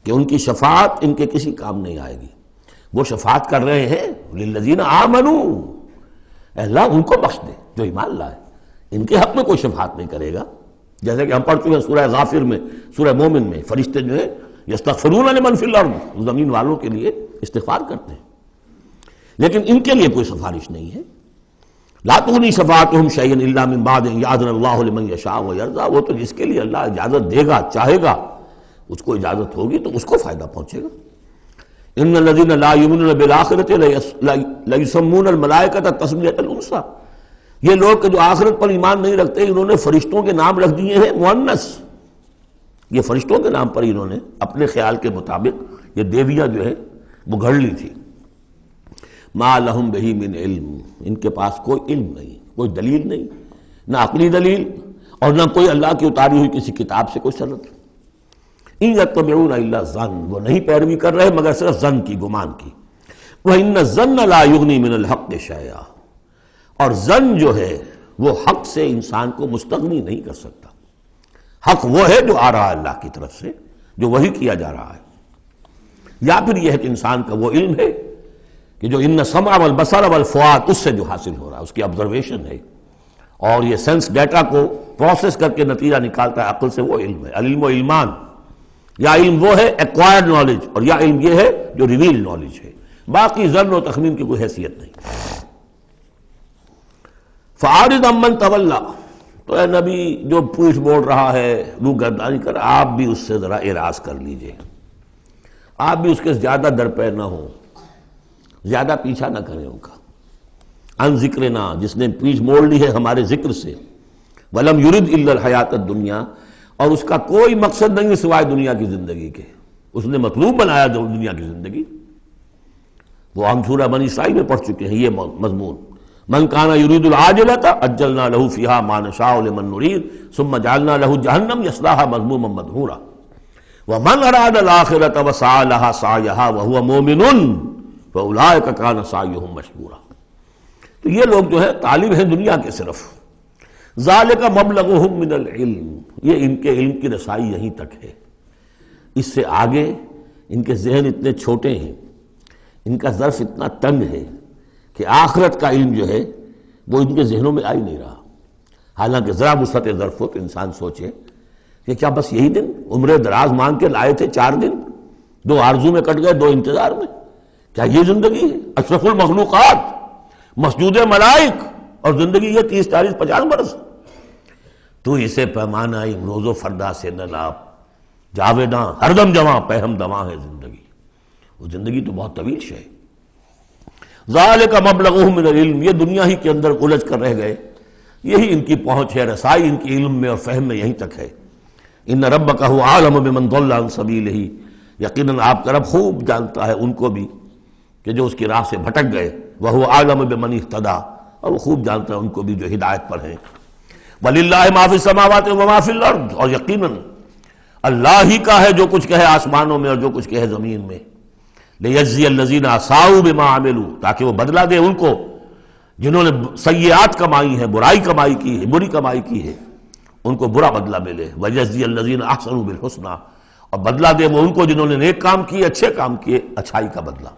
کہ ان کی شفاعت ان کے کسی کام نہیں آئے گی. وہ شفاعت کر رہے ہیں للذین آمنوا، اے اللہ ان کو بخش دے جو ایمان لائے. ان کے حق میں کوئی شفاعت نہیں کرے گا، جیسے کہ ہم پڑھ چکے ہیں سورہ غافر میں، سورہ مومن میں، فرشتے جو ہے یستغفرون لمن فی الارض، زمین والوں کے لیے استغفار کرتے ہیں، لیکن ان کے لیے کوئی سفارش نہیں ہے. لا تغنی شفاعتهم شیئا الا من بعد ان یأذن اللہ لمن یشاء ویرضی، وہ تو جس کے لیے اللہ اجازت دے گا، چاہے گا، اس کو اجازت ہوگی تو اس کو فائدہ پہنچے گا. ان الذین لا یؤمنون بالآخرۃ لیسمون الملائکۃ تسمیۃ الانثی، یہ لوگ کہ جو آخرت پر ایمان نہیں رکھتے انہوں نے فرشتوں کے نام رکھ دیے ہیں مؤنث. یہ فرشتوں کے نام پر انہوں نے اپنے خیال کے مطابق یہ دیویاں جو ہے وہ گھڑ لی تھی. ما لہم بہ من علم، ان کے پاس کوئی علم نہیں، کوئی دلیل نہیں، نہ عقلی دلیل اور نہ کوئی اللہ کی اتاری ہوئی کسی کتاب سے کوئی سند. ان یتبعون الا الظن، وہ نہیں پیروی کر رہے مگر صرف ظن کی، گمان کی. وان الظن لا یغنی من الحق شیئا، اور ظن جو ہے وہ حق سے انسان کو مستغنی نہیں کر سکتا. حق وہ ہے جو آ رہا ہے اللہ کی طرف سے، جو وحی کیا جا رہا ہے، یا پھر یہ ہے کہ انسان کا وہ علم ہے کہ جو ان السمع والبصر والفؤاد، اس سے جو حاصل ہو رہا ہے، اس کی آبزرویشن ہے، اور یہ سینس ڈیٹا کو پروسیس کر کے نتیجہ نکالتا ہے عقل سے، وہ علم ہے. العلم و علمان، یا علم وہ ہے ایکوائرڈ نالج، اور یا علم یہ ہے جو ریویل نالج ہے. باقی ظن و تخمین کی کوئی حیثیت نہیں. فَأَعْرِضْ عَمَّنْ تَوَلَّىٰ، تو اے نبی جو پوچھ بول رہا ہے، روگردانی کر، آپ بھی اس سے ذرا اعراض کر لیجئے، آپ بھی اس کے زیادہ درپے نہ ہوں، زیادہ پیچھا نہ کریں ان کا. ان ذکرنا، جس نے پیچھ موڑ لی ہے ہمارے ذکر سے. وَلَمْ يُرِدْ إِلَّا الْحَيَاةَ الدُّنْيَا، اور اس کا کوئی مقصد نہیں سوائے دنیا کی زندگی کے، اس نے مطلوب بنایا دنیا کی زندگی. وہ ہم سورہ بنی اسرائیل میں پڑھ چکے ہیں یہ مضمون. من کان یرید العاجلۃ عجلنا له فیہا ما نشاء لمن نرید ثم جعلنا له جہنم یصلاها مذموما مدحورا ومن اراد الآخرۃ وسعى لها سعیها وهو مؤمن فاولئک کان سعیهم مشکورا. تو یہ لوگ جو ہے طالب ہیں دنیا کے صرف. ذالک مبلغهم من العلم، یہ ان کے علم کی رسائی یہیں تک ہے، اس سے آگے ان کے ذہن اتنے چھوٹے ہیں، ان کا ظرف اتنا تنگ ہے کہ آخرت کا علم جو ہے وہ ان کے ذہنوں میں آ ہی نہیں رہا۔ حالانکہ ذرا وسعت ظرف ہو تو انسان سوچے کہ کیا بس یہی دن عمر دراز مانگ کے لائے تھے 4 دن، 2 آرزو میں کٹ گئے 2 انتظار میں، کیا یہ زندگی ہے؟ اشرف المخلوقات، مسجود ملائک، اور زندگی یہ 30 40 50 برس؟ تو اسے پیمانہ روز و فردا سے نہ ناپ، جاویداں ہر دم جواں پہم دواں ہے زندگی، وہ زندگی تو بہت طویل شے ہے۔ ذالک مبلغہم من العلم، یہ دنیا ہی کے اندر الجھ کر رہ گئے، یہی ان کی پہنچ ہے، رسائی ان کی علم میں اور فہم میں یہیں تک ہے۔ ان ربک هو اعلم بمن ضل عن سبیلہ، یقیناً آپ کا رب خوب جانتا ہے ان کو بھی کہ جو اس کی راہ سے بھٹک گئے، وہو اعلم بمن اہتدی، اور وہ خوب جانتا ہے ان کو بھی جو ہدایت پر ہیں۔ وللہ ما فی السماوات وما فی الارض، اور یقیناً اللہ ہی کا ہے جو کچھ کہے آسمانوں میں اور جو کچھ کہے زمین میں۔ لیجزی الذین اساؤوا بما عملوا، تاکہ وہ بدلہ دے ان کو جنہوں نے سیئات کمائی ہیں، برائی کمائی کی ہے، بری کمائی کی ہے، ان کو برا بدلہ ملے۔ ویجزی الذین احسنوا بالحسنی، اور بدلہ دے وہ ان کو جنہوں نے نیک کام کیے، اچھے کام کیے، اچھائی کا بدلہ۔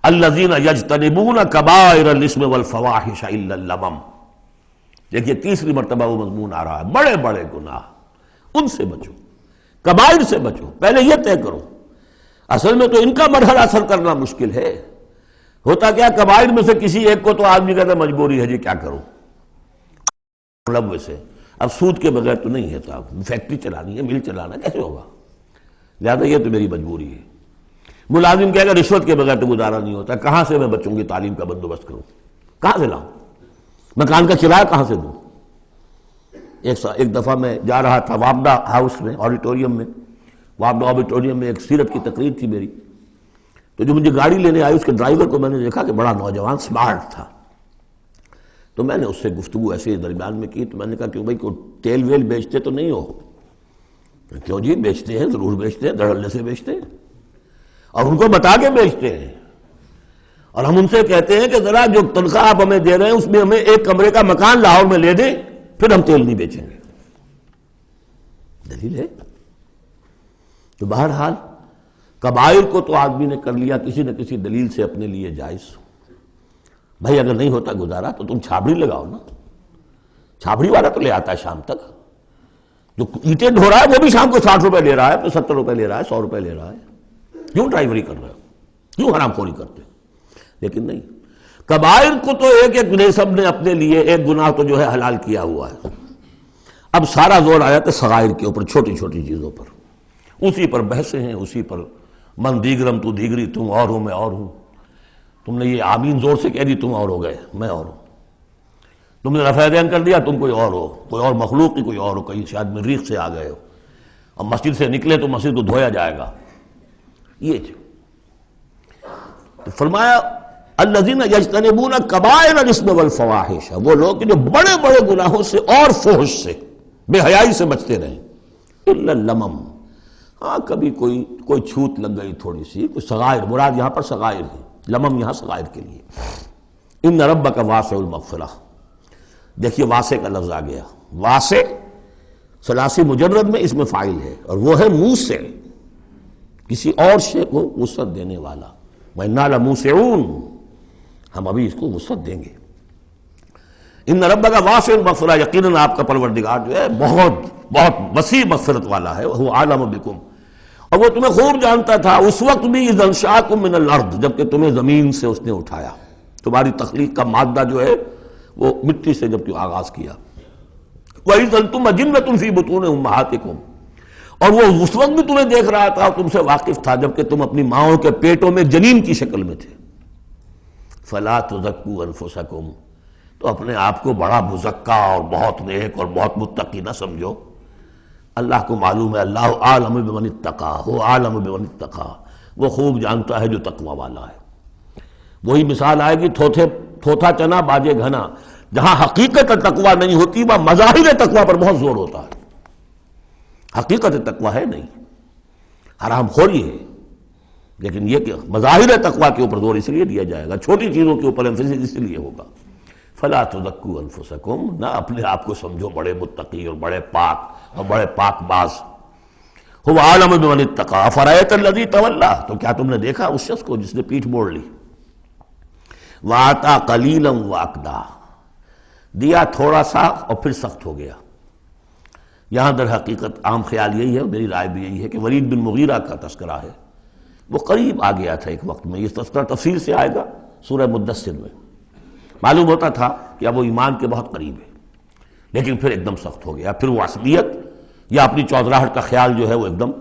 الذین یجتنبون کبائر الاثم والفواحش الا اللمم، دیکھیے تیسری مرتبہ وہ مضمون آ رہا ہے، بڑے بڑے گناہ ان سے بچو، کبائر سے بچو، پہلے یہ طے کرو۔ اصل میں تو ان کا مرحلہ اثر کرنا مشکل ہے، ہوتا کیا کبائر میں سے کسی ایک کو تو آدمی کہتا ہے مجبوری ہے جی کیا کروں، مطلب ویسے اب سود کے بغیر تو نہیں ہے صاحب، فیکٹری چلانی ہے، مل چلانا کیسے ہوگا، لہٰذا یہ تو میری مجبوری ہے۔ ملازم کہے گا رشوت کے بغیر تو گزارا نہیں ہوتا، کہاں سے میں بچوں کی تعلیم کا بندوبست کروں، کہاں سے لاؤں، مکان کا کرایہ کہاں سے دوں۔ ایک دفعہ میں جا رہا تھا وابڈا ہاؤس میں، آڈیٹوریم میں، وابڈا آڈیٹوریم میں ایک سیرت کی تقریر تھی میری، تو جو مجھے گاڑی لینے آئی اس کے ڈرائیور کو میں نے دیکھا کہ بڑا نوجوان سمارٹ تھا، تو میں نے اس سے گفتگو ایسے درمیان میں کی، تو میں نے کہا کہ بھائی کوئی تیل ویل بیچتے تو نہیں ہو؟ کیوں جی بیچتے ہیں، ضرور بیچتے ہیں، دھڑلے سے بیچتے ہیں، اور ان کو بتا کے بیچتے ہیں، اور ہم ان سے کہتے ہیں کہ ذرا جو تنخواہ آپ ہمیں دے رہے ہیں اس میں ہمیں ایک کمرے کا مکان لاہور میں لے دیں، پھر ہم تیل نہیں بیچیں گے۔ دلیل ہے؟ تو بہرحال کبائر کو تو آدمی نے کر لیا کسی نہ کسی دلیل سے اپنے لیے جائز۔ بھائی اگر نہیں ہوتا گزارا تو تم چھابڑی لگاؤ نا، چھابڑی والا تو لے آتا ہے شام تک، جو اینٹیں ڈھو رہا ہے وہ بھی شام کو 60 روپے لے رہا ہے، 70 روپے لے رہا ہے، 100 روپے لے رہا ہے، کیوں ڈرائیوری کر رہے ہو، کیوں حرام خوری کرتے؟ لیکن نہیں، کبائر کو تو ایک ایک نے سب نے اپنے لیے ایک گناہ تو جو ہے حلال کیا ہوا ہے۔ اب سارا زور آیا تھا صغائر کے اوپر، چھوٹی چھوٹی چیزوں پر، اسی پر بحثیں ہیں، اسی پر من دیگرم تو دیگری، تم اور ہو میں اور ہوں، تم نے یہ آمین زور سے کہہ دی تم اور ہو گئے میں اور ہوں، تم نے رفع دین کر دیا تم کوئی اور ہو، کوئی اور مخلوق کی کوئی اور ہو، کہیں شاید مریخ سے آ گئے ہو، اور مسجد سے نکلے تو مسجد کو دھویا جائے گا۔ یہ تو فرمایا الذین یجتنبون کبائر الاثم والفواحش، وہ لوگ جو بڑے بڑے گناہوں سے اور فحش سے، بے حیائی سے بچتے رہیں، الا اللمم، ہاں کبھی کوئی چھوت لگ گئی تھوڑی سی، کوئی صغائر، مراد یہاں پر صغائر ہے، لمم یہاں صغائر کے لیے۔ ان ربک واسع المغفرہ، دیکھیے واسع کا لفظ آ گیا، واسع ثلاثی مجرد میں اس میں فاعل ہے، اور وہ ہے موسع، کسی اور شے کو وسعت دینے والا، وَإِنَّا لَمُوسِعُونَ، ہم ابھی اس کو وسعت دیں گے۔ ان ربک واسع المغفرہ، یقیناً آپ کا پروردگار جو ہے بہت بہت وسیع مغفرت والا ہے، وہ عالم بکم، اور وہ تمہیں خوب جانتا تھا اس وقت بھی اذ انشاکم من الارض، جبکہ تمہیں زمین سے اس نے اٹھایا، تمہاری تخلیق کا مادہ جو ہے وہ مٹی سے جب کہ آغاز کیا، وَإِذْ أَنْتُمْ أَجِنَّةٌ فِي بُطُونِ أُمَّهَاتِكُمْ، اور وہ اس وقت بھی تمہیں دیکھ رہا تھا اور تم سے واقف تھا جبکہ تم اپنی ماؤں کے پیٹوں میں جنین کی شکل میں تھے۔ فَلَا تُزَكُّوا أَنفُسَكُمْ، تو اپنے آپ کو بڑا مزکا اور بہت نیک اور بہت متقی نہ سمجھو، اللہ کو معلوم ہے، اللہ عالم بمن اتقی، وہ عالم بمن اتقی، وہ خوب جانتا ہے جو تقوی والا ہے۔ وہی مثال آئے گی تھوتھا چنا باجے گھنا، جہاں حقیقت تقوی نہیں ہوتی وہاں مظاہر تقوی پر بہت زور ہوتا ہے، حقیقت تقوی ہے نہیں، حرام خوری ہے، لیکن یہ کہ مظاہر تقوی کے اوپر زور اس لیے دیا جائے گا، چھوٹی چیزوں کے اوپر ایمفیسس اس لیے ہوگا۔ فلا تزکوا انفسکم، نہ اپنے آپ کو سمجھو بڑے متقی اور بڑے پاک اور بڑے پاک باز، هو اعلم بمن اتقى افرأيت الذي تولى، تو کیا تم نے دیکھا اس شخص کو جس نے پیٹھ موڑ لی، وَآتَى قَلِيلًا وَأَكْدَى، دیا تھوڑا سا اور پھر سخت ہو گیا۔ یہاں در حقیقت عام خیال یہی ہے، میری رائے بھی یہی ہے کہ ولید بن مغیرہ کا تذکرہ ہے، وہ قریب آ گیا تھا ایک وقت میں، یہ تذکرہ تفصیل سے آئے گا سورہ مدثر میں، معلوم ہوتا تھا کہ اب وہ ایمان کے بہت قریب ہے، لیکن پھر ایک دم سخت ہو گیا، پھر وہ عصبیت یا اپنی چودراہٹ کا خیال جو ہے وہ ایک دم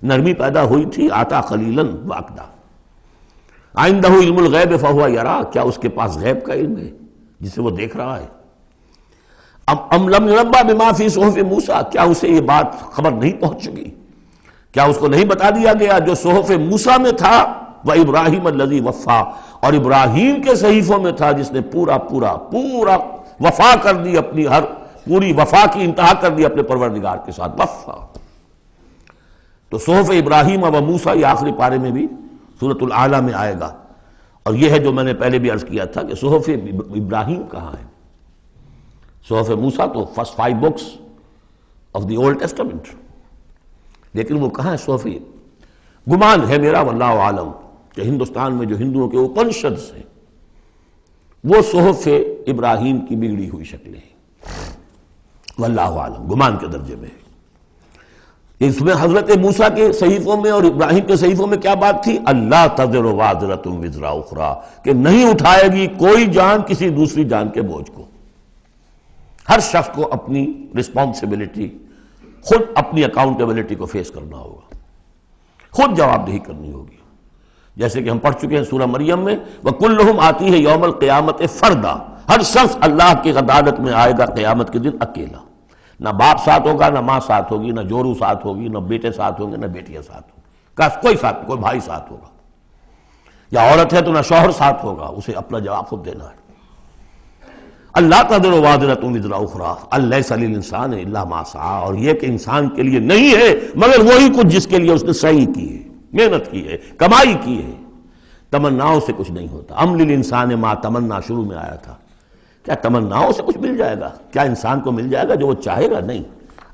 نرمی پیدا ہوئی تھی۔ آتا قلیلاً واقدہ، عندہ علم الغیب فہو یرا، کیا اس کے پاس غیب کا علم ہے جسے وہ دیکھ رہا ہے؟ ام لم ينبأ بما فی صحف موسیٰ، کیا اسے یہ بات خبر نہیں پہنچ چکی، کیا اس کو نہیں بتا دیا گیا جو صحف موسیٰ میں تھا، وابراہیم الذی وفا، اور ابراہیم کے صحیفوں میں تھا جس نے پورا وفا کر دی، اپنی ہر پوری وفا کی انتہا کر دی اپنے پروردگار کے ساتھ، وفا۔ تو صحف ابراہیم و موسیٰ یہ آخری پارے میں بھی سورۃ الاعلیٰ میں آئے گا، اور یہ ہے جو میں نے پہلے بھی عرض کیا تھا کہ صحف ابراہیم کہاں ہے؟ صحف موسیٰ تو first 5 books of the old testament, لیکن وہ کہاں ہے صحف؟ گمان ہے میرا واللہ عالم کہ ہندوستان میں جو ہندوؤں کے اپنشدس ہیں وہ صحف ابراہیم کی بگڑی ہوئی شکلیں ہیں، واللہ عالم، گمان کے درجے میں ہے۔ اس میں حضرت موسیٰ کے صحیفوں میں اور ابراہیم کے صحیفوں میں کیا بات تھی؟ اللہ تزر وازرۃ وزر اخری، کہ نہیں اٹھائے گی کوئی جان کسی دوسری جان کے بوجھ کو، ہر شخص کو اپنی رسپانسبلٹی، خود اپنی اکاؤنٹیبلٹی کو فیس کرنا ہوگا، خود جواب دہی کرنی ہوگی، جیسے کہ ہم پڑھ چکے ہیں سورہ مریم میں، وَكُلُّهُمْ آتِيهِ يَوْمَ الْقِيَامَةِ فَرْدًا، ہر شخص اللہ کی عدالت میں آئے گا قیامت کے دن اکیلا، نہ باپ ساتھ ہوگا، نہ ماں ساتھ ہوگی، نہ جورو ساتھ ہوگی، نہ بیٹے ساتھ ہوں گے، نہ بیٹیاں ساتھ ہوں گی، کوئی بھائی ساتھ ہوگا، یا عورت ہے تو نہ شوہر ساتھ ہوگا، اسے اپنا جواب خود دینا ہے۔ اللہ تزر وازرۃ وزر اخری الیس للانسان الا ما سعی، اور یہ کہ انسان کے لیے نہیں ہے مگر وہی کچھ جس کے لیے اس نے سعی کی ہے، محنت کی ہے، کمائی کی ہے، تمناؤں سے کچھ نہیں ہوتا۔ ام للانسان ما تمنا شروع میں آیا تھا، کیا تمناؤں سے کچھ مل جائے گا؟ کیا انسان کو مل جائے گا جو وہ چاہے گا؟ نہیں۔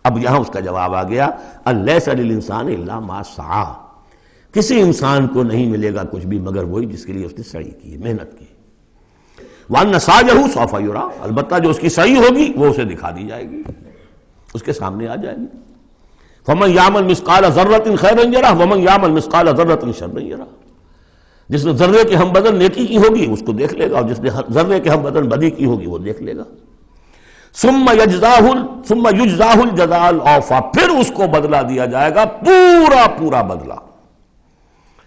اب یہاں اس کا جواب آ گیا، الیس للانسان الا ما سعی، کسی انسان کو نہیں ملے گا کچھ بھی مگر وہی جس کے لیے اس نے سعی کی ہے، محنت کی ہے۔ وَأَنَّ سَعْيَهُ سَوْفَ يُرَىٰ، البتہ جو اس کی صحیح ہوگی وہ اسے دکھا دی جائے گی، اس کے سامنے آ جائے گی۔ فَمَنْ يَعْمَلْ مِثْقَالَ ذَرَّةٍ خَيْرًا يَرَهُ وَمَنْ يَعْمَلْ مِثْقَالَ ذَرَّةٍ شَرًّا يَرَهُ، جس نے ذرے کے ہم بدن نیکی کی ہوگی اس کو دیکھ لے گا، اور جس نے ذرے کے ہم بدن بدی کی ہوگی وہ دیکھ لے گا۔ ثُمَّ يُجْزَاهُ الْجَزَاءَ الْأَوْفَىٰ، پھر اس کو بدلہ دیا جائے گا پورا بدلہ۔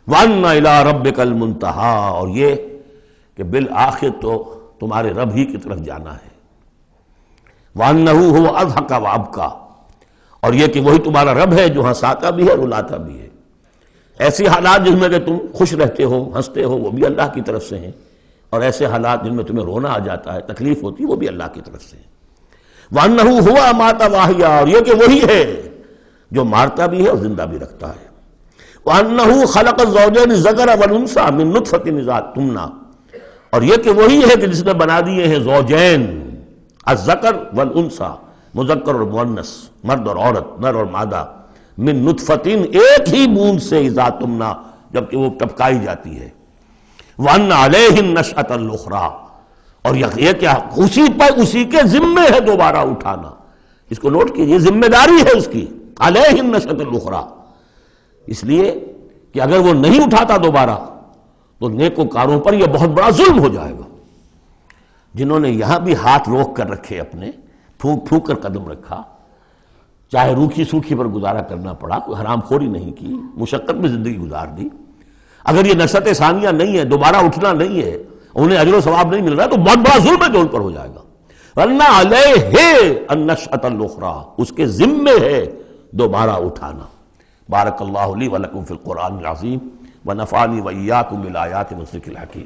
وَأَنَّ إِلَىٰ رَبِّكَ الْمُنتَهَىٰ، اور یہ کہ بالآخر تو تمہارے رب ہی کی طرف جانا ہے۔ وَأَنَّهُ هُوَ أَضْحَكَ وَأَبْكَىٰ، اور یہ کہ وہی تمہارا رب ہے جو ہنساتا بھی ہے رلاتا بھی ہے۔ ایسے حالات جن میں کہ تم خوش رہتے ہو، ہنستے ہو، وہ بھی اللہ کی طرف سے ہیں، اور ایسے حالات جن میں تمہیں رونا آ جاتا ہے، تکلیف ہوتی ہے، وہ بھی اللہ کی طرف سے ہیں۔ وَأَنَّهُ هُوَ أَمَاتَ وَأَحْيَا، اور یہ کہ وہی ہے جو مارتا بھی ہے اور زندہ بھی رکھتا ہے۔ وَأَنَّهُ خَلَقَ الزَّوْجَيْنِ الذَّكَرَ وَالْأُنثَىٰ مِن نُطْفَةٍ إِذَا تُمْنَىٰ، اور یہ کہ وہی ہے کہ جس نے بنا دیے ہیں زوجین، الذکر والانثیٰ، مذکر اور مؤنث، مرد اور عورت، نر اور مادہ، من نطفتن، ایک ہی بوند سے، اذا تمنا، جبکہ وہ ٹپکائی جاتی ہے۔ وَأَنَّ عَلَيْهِ النَّشْأَةَ الْأُخْرَىٰ، اور یہ کہ اسی کے ذمے ہے دوبارہ اٹھانا، اس کو نوٹ کیجئے، ذمہ داری ہے اس کی، عَلَيْهِ النَّشْأَةَ الْأُخْرَىٰ، اس لیے کہ اگر وہ نہیں اٹھاتا دوبارہ تو نیکوکاروں پر یہ بہت بڑا ظلم ہو جائے گا، جنہوں نے یہاں بھی ہاتھ روک کر رکھے، اپنے پھونک کر قدم رکھا، چاہے روکھی سوکھی پر گزارا کرنا پڑا، کوئی حرام خوری نہیں کی، مشقت میں زندگی گزار دی، اگر یہ نشأت ثانیہ نہیں ہے، دوبارہ اٹھنا نہیں ہے، انہیں اجر و ثواب نہیں مل رہا، تو بہت بڑا ظلم ہے جو ان پر ہو جائے گا۔ وَأَنَّ عَلَيْهِ النَّشْأَةَ الْأُخْرَىٰ، اس کے ذمے ہے دوبارہ اٹھانا۔ بارک اللہ لی ولکم فی القرآن العظیم ونفعنی وإیاکم بالآیات والذکر الحکیم۔